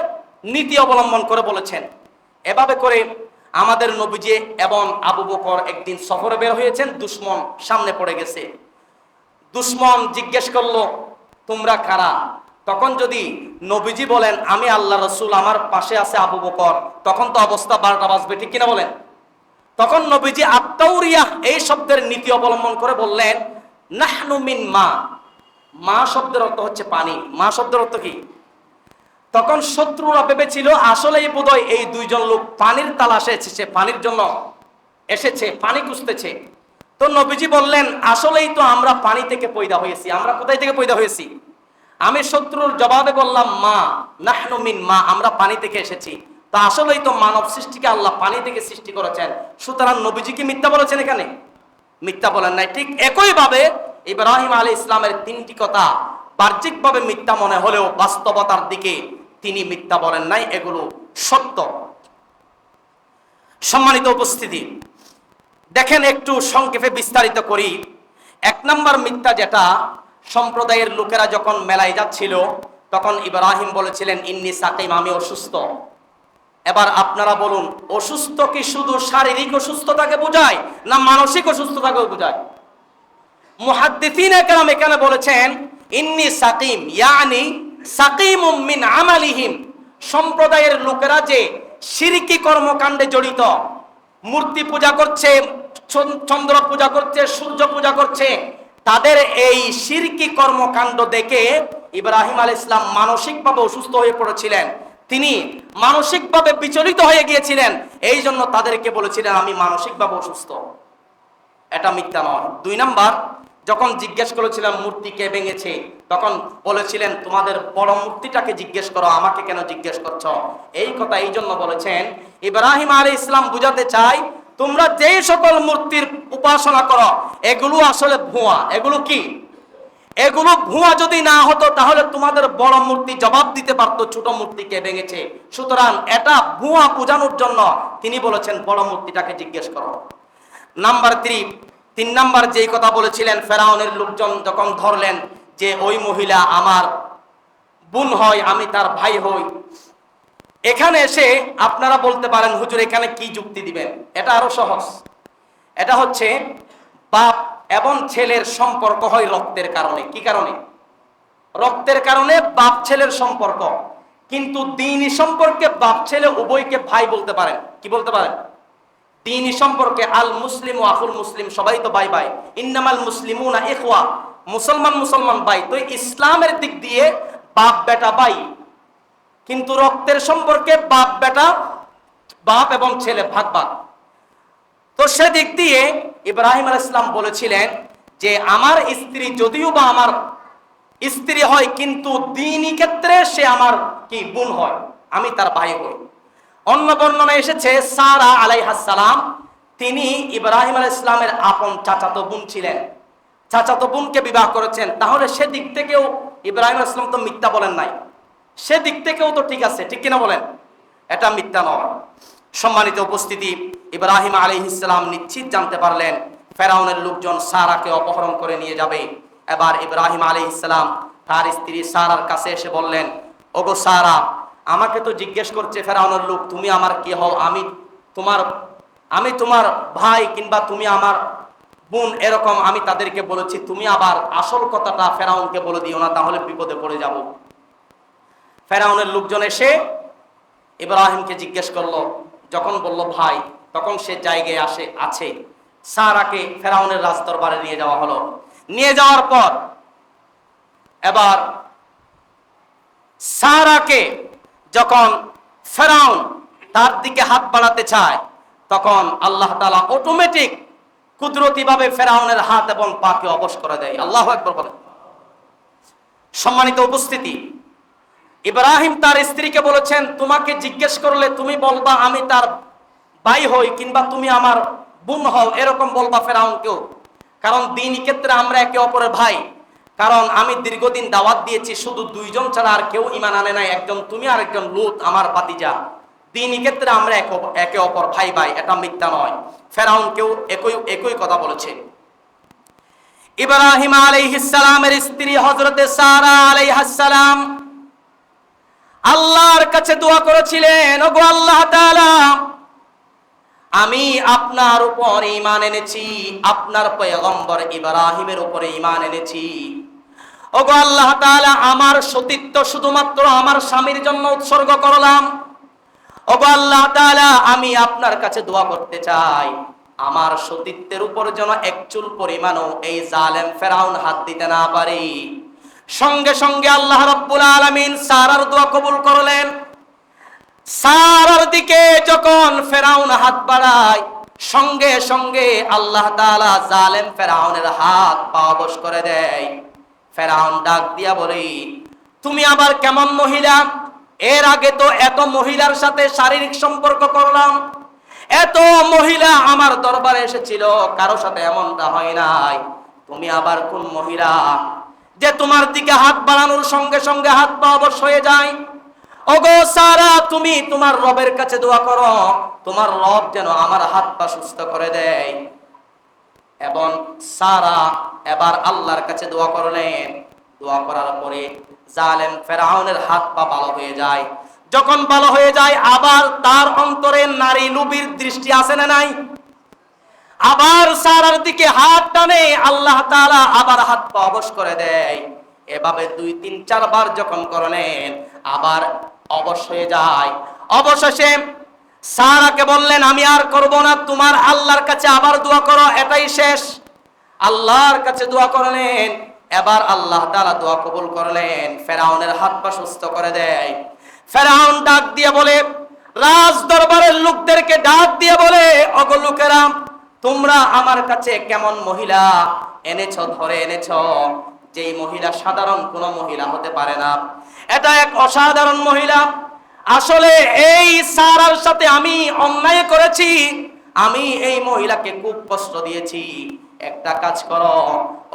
নীতি অবলম্বন করে বলেছেন। এভাবে করে আমাদের নবীজি এবং আবু বকর একদিন সফরে বের হয়েছেন, দুশমন সামনে পড়ে গেছে। দুশমন জিজ্ঞেস করলো তোমরা কারা? তখন যদি নবীজি বলেন আমি আল্লাহ রসুল, আমার পাশে আছে আবু বকর, তখন তো অবস্থা 12টা বাজবে, ঠিক কিনা বলেন? তখন নবীজি আত-তাওরিয়া এই শব্দের নীতি অবলম্বন করে বললেন নাহনু মিন মা। মা শব্দের অর্থ হচ্ছে পানি। মা শব্দের অর্থ কি? তখন শত্রুরা ভেবেছিল আসলেই বোধহয় এই দুইজন লোক পানির তালাশে এসেছে, পানির জন্য এসেছে, পানি খুঁজতেছে। তো নবীজি বললেন আসলেই তো আমরা পানি থেকে পয়দা হয়েছি। আমরা কোথায় থেকে পয়দা হয়েছি? আমি শত্রুর জবাবে বললাম মা, নাহনু মিন মা, আমরা পানি থেকে এসেছি। তো আসলেই তো মানব সৃষ্টিকে আল্লাহ পানি থেকে সৃষ্টি করেছেন। সুতরাং নবীজি কি মিথ্যা বলেছেন? এখানে মিথ্যা বলেন নাই। ঠিক একই ভাবে ইব্রাহিম আলাইহিস সালামের তিনটি কথা বাহ্যিকভাবে মিথ্যা মনে হলেও বাস্তবতার দিকে তিনি মিথ্যা বলেন নাই, এগুলো সত্য। সম্মানিত উপস্থিতি, দেখেন একটু সংক্ষেপে বিস্তারিত করি। 1 নম্বর মিথ্যা যেটা, সম্প্রদায়ের লোকেরা যখন মেলায় যাচ্ছিল তখন ইব্রাহিম বলেছিলেন ইন্নী সাকিম, আমি অসুস্থ। এবার আপনারা বলুন, অসুস্থ কি শুধু শারীরিক অসুস্থতাকে বোঝায় না মানসিক অসুস্থতাকে বোঝায়? মুহাদ্দিসিনে কেরাম এখানে বলেছেন ইন্নী সাকিম ইয়ানি সাকিমুম মিন আমালিহিম, সম্প্রদায়ের লোকেরা যে শিরকি কর্মকাণ্ডে জড়িত, মূর্তি পূজা করছে, চন্দ্র পূজা করছে, সূর্য পূজা করছে, তাদের এই শিরকি কর্মকাণ্ড দেখে ইব্রাহিম আলাইহিস সালাম মানসিকভাবে অসুস্থ হয়ে পড়েছিলেন। তিনি মানসিকভাবে বিচলিত হয়ে গিয়েছিলেন, এই জন্য তাদেরকে বলেছিলেন আমি মানসিকভাবে অসুস্থ। এটা মিথ্যা নয়। 2 নাম্বার, যখন জিজ্ঞেস করেছিলাম মূর্তি কে ভেঙেছে, তখন বলেছিলেন তোমাদের বড় মূর্তিটাকে জিজ্ঞেস করো, আমাকে কেন জিজ্ঞেস করছো? এই কথা এই জন্য বলেছেন, ইব্রাহিম আলাইহিস সালাম বুঝাতে চাই তোমরা যে সকল মূর্তির উপাসনা করো এগুলো আসলে ভুয়া। এগুলো কি? এগুলো ভুয়া যদি না হতো তাহলে তোমাদের বড় মূর্তি জবাব দিতে পারতো ছোট মূর্তি কে ভেঙেছে। সুতরাং এটা ভুয়া বোঝানোর জন্য তিনি বলেছেন বড় মূর্তিটাকে জিজ্ঞেস করো। নাম্বার 3 নাম্বার যেই কথা বলেছিলেন, ফেরাউনের লোকজন যখন ধরলেন যে ওই মহিলা আমার বোন হয়, আমি তার ভাই হই, এখানে এসে আপনারা বলতে পারেন হুজুর এখানে কি যুক্তি দিবেন? এটা আরো সহজ। এটা হচ্ছে বাপ এবং ছেলের সম্পর্ক হয় রক্তের কারণে। কি কারণে? রক্তের কারণে বাপ ছেলের সম্পর্ক। কিন্তু দ্বীনি সম্পর্কে বাপ ছেলে উভয়কে ভাই বলতে পারেন। কি বলতে পারেন? দ্বীনি সম্পর্কে আল মুসলিম ও আখুল মুসলিম, সবাই তো ভাই ভাই। ইন্নামাল মুসলিমুনা ইখওয়া, মুসলমান মুসলমান ভাই। তো ইসলামের দিক দিয়ে বাপ বেটা ভাই, কিন্তু রক্তের সম্পর্কে বাপ বেটা, বাপ এবং ছেলে ভাগ ভাগ। তো সেদিক দিয়ে ইব্রাহিম আলাইহিস সালাম বলেছিলেন যে আমার স্ত্রী যদিও বা আমার স্ত্রী হয় কিন্তু দ্বীনি ক্ষেত্রে সে আমার কি বোন হয়, আমি তার ভাই হই। অন্য বর্ণনায় এসেছে সারা আলাইহাস সালাম তিনি ইব্রাহিম আলাইহিস সালামের আপন চাচাতো বোন ছিলেন, চাচাতো বোনকে বিবাহ করেছেন। তাহলে সেদিক থেকেও ইব্রাহিম আলাইহিস সালাম তো মিথ্যা বলেন নাই, সেদিক থেকেও তো ঠিক আছে, ঠিক কিনা বলেন? এটা মিথ্যা নয়। সম্মানিত উপস্থিতি, ইব্রাহিম আলাইহিস সালাম নিশ্চিত জানতে পারলেন ফেরাউনের লোকজন সারাকে অপহরণ করে নিয়ে যাবে। এবার ইব্রাহিম আলাইহিস সালাম তার স্ত্রী সারার কাছে এসে বললেন, ওগো সারা, আমাকে তো জিজ্ঞেস করছে ফেরাউনের লোক তুমি আমার কি হও, আমি তোমার ভাই কিংবা তুমি আমার বোন, এরকম আমি তাদেরকে বলেছি। তুমি আবার আসল কথাটা ফেরাউনকে বলে দিও না, তাহলে বিপদে পড়ে যাব। ফেরাউনের লোকজন এসে ইব্রাহিমকে জিজ্ঞেস করলো, যখন বলল ভাই, তখন সে জায়গায় আছে। সারাকে ফেরাউনের রাজদরবারে নিয়ে যাওয়া হলো। নিয়ে যাওয়ার পর এবার সারাকে যখন ফেরাউন তার দিকে হাত বাড়াতে চায়, তখন আল্লাহ তাআলা অটোমেটিক কুদরতি ভাবে ফেরাউনের হাত এবং পাকে অবশ করে দেয়। আল্লাহু আকবার বলেন। সম্মানিত উপস্থিতি, ইব্রাহিম তার স্ত্রীকে বলেছেন, তোমাকে জিজ্ঞেস করলে তুমি বলবা আমি তার ভাই হই, কিংবা তুমি আমার বোন হও, এরকম বলবা ফেরাউনকেও। কারণ দ্বীনি ক্ষেত্রে আমরা একে অপরের ভাই। কারণ আমি দীর্ঘদিন দাওয়াত দিয়েছি, শুধু দুইজন ছাড়া আর কেউ ঈমান আনে নাই, একজন তুমি আর একজন লূত আমার ভাতিজা। দ্বীনি ক্ষেত্রে আমরা একে অপর ভাই ভাই, এটা মিথ্যা নয়। ফেরাউনকেও একই কথা বলেছে। ইব্রাহিম আলাইহিস সালামের স্ত্রী হযরতে সারা আলাইহাস সালাম আল্লাহর কাছে দোয়া করেছিলেন, ওগো আল্লাহ তাআলা, আমি আপনার উপর ঈমান এনেছি, আপনার পয়গম্বর ইব্রাহিমের উপরে ঈমান এনেছি। ওগো আল্লাহ তাআলা, আমার সতীত্ব শুধুমাত্র আমার স্বামীর জন্য উৎসর্গ করলাম। ওগো আল্লাহ তাআলা, আমি আপনার কাছে দোয়া করতে চাই, আমার সতীত্বের উপর যেন এক চুল পরিমাণও এই জালেম ফেরাউন হাত দিতে না পারে। সঙ্গে সঙ্গে আল্লাহ রাব্বুল আলামিন সারার দোয়া কবুল করলেন। সারার দিকে যখন ফেরাউন হাত বাড়ায়, সঙ্গে সঙ্গে আল্লাহ তাআলা জালেম ফেরাউনের হাত পা অবশ করে দেয়। ফেরাউন ডাক দিয়া বলে, তুমি আবার কেমন মহিলা? এর আগে তো এত মহিলার সাথে শারীরিক সম্পর্ক করলাম, এত মহিলা আমার দরবারে এসেছিল, কারো সাথে এমনটা হয় নাই। তুমি আবার কোন মহিলা যে তোমার দিকে হাত বাড়ানোর সঙ্গে সঙ্গে হাত পা অবশ হয়ে যায়? ওগো সারা, তুমি তোমার রবের কাছে দোয়া করো, তোমার রব যেন আমার হাত পা সুস্থ করে দেয়। এবং সারা এবার আল্লাহর কাছে দোয়া করলেন। দোয়া করার পরে জালেম ফেরাউনের হাত পা ভালো হয়ে যায়। যখন ভালো হয়ে যায়, আবার তার অন্তরে নারী লোভীর দৃষ্টি আসে না নাই? আবার সারার দিকে হাত টানে, আল্লাহ তাআলা আবার হাত পা অবশ করে দেয়। এভাবে 2, 3, 4 বার যখন করলেন, আবার অবশ হয়ে যায়। অবশেষে সারাকে বললেন, আমি আর করব না, তোমার আল্লাহর কাছে আবার দোয়া করো, এটাই শেষ। আল্লাহর কাছে দোয়া করলেন। এবার আল্লাহ তাআলা দোয়া কবুল করলেন, ফেরাউনের হাত পা সুস্থ করে দেয়। ফেরাউন ডাক দিয়ে বলে, রাজ দরবারের লোকদেরকে ডাক দিয়ে বলে, ওগো লোকেরা, তোমরা আমার কাছে কেমন মহিলা এনেছো, ধরে এনেছো, যেই মহিলা সাধারণ কোন মহিলা হতে পারে না। এটা এক অসাধারণ মহিলা। আসলে এই সারার সাথে আমি অন্যায় করেছি, আমি এই মহিলাকে খুব কষ্ট দিয়েছি। একটা কাজ করো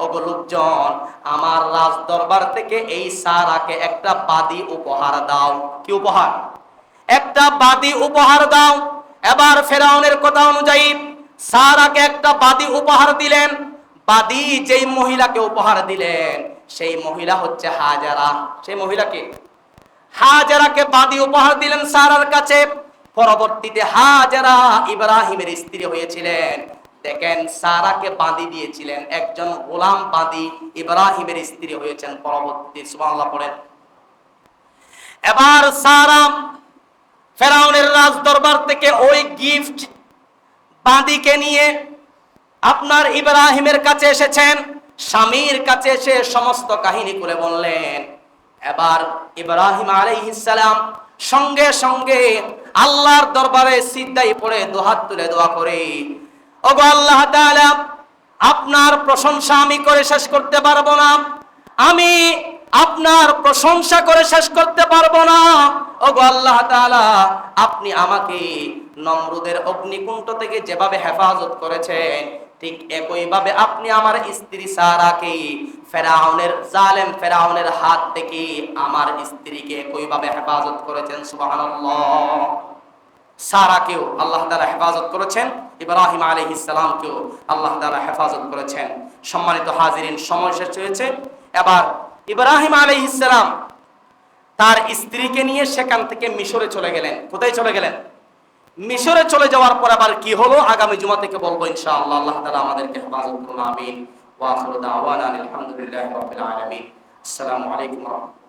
ওগো লোকজন, আমার রাজ দরবার থেকে এই সারাকে একটা বাদী উপহার দাও। কি উপহার? একটা বাদী উপহার দাও। এবার ফেরাউনের কথা অনুযায়ী সারাকে একটা বাদী উপহার দিলেন। বাদী যেই মহিলাকে উপহার দিলেন, সেই মহিলা হচ্ছে হাজেরা। সেই মহিলাকে হাজেরাকে বাদী উপহার দিলেন সারার কাছে। পরবর্তীতে হাজেরা ইব্রাহিমের স্ত্রী হয়েছিলেন। দেখেন, সারাকে বাঁধি দিয়েছিলেন একজন গোলাম বাঁধি, ইব্রাহিমের স্ত্রী হয়েছেন পরবর্তীতে। সুবহানাল্লাহ পড়েন। এবার সারা ফেরাউনের রাজ দরবার থেকে ওই গিফট বাঁধিকে নিয়ে আপনার ইব্রাহিমের কাছে এসেছেন। স্বামীর কাছে এসে সমস্ত কাহিনী করে বললেন। এবার ইব্রাহিম আলাইহিস সালাম সঙ্গে সঙ্গে আল্লাহর দরবারে সিজদায় পড়ে দুহাত তুলে দোয়া করে, ওগো আল্লাহ তাআলা, আপনার প্রশংসা আমি করে শেষ করতে পারবো না, আমি আপনার প্রশংসা করে শেষ করতে পারবো না। ওগো আল্লাহ তাআলা, আপনি আমাকে নমরুদের অগ্নিকুণ্ড থেকে যেভাবে হেফাজত করেছেন, ঠিক একইভাবে আপনি আমার স্ত্রী সারাকে ফেরাউনের জালেম ফেরাউনের হাত থেকে আমার স্ত্রীকে একইভাবে হেফাজত করেছেন। সুবহানাল্লাহ। সারাকেও আল্লাহ তাআলা হেফাজত করেছেন, ইব্রাহিম আলাইহিস সালামকেও আল্লাহ তাআলা হেফাজত করেছেন। সম্মানিত হাজিরিন, সময় শেষ হয়েছে। এবার ইব্রাহিম আলাইহিস সালাম তার স্ত্রীকে নিয়ে সেখান থেকে মিশরে চলে গেলেন। কোথায় চলে গেলেন? মিশরে চলে যাওয়ার পর আবার কি হলো আগামী জুমা থেকে বলবো ইনশাআল্লাহ। আল্লাহ তাআলা আমাদেরকে হেফাজত করুন। আমিন। ওয়া আখিরু দাওয়ানা আলহামদুলিল্লাহি রাব্বিল আলামিন। আসসালামু আলাইকুম ওয়া রাহমাতুল্লাহ।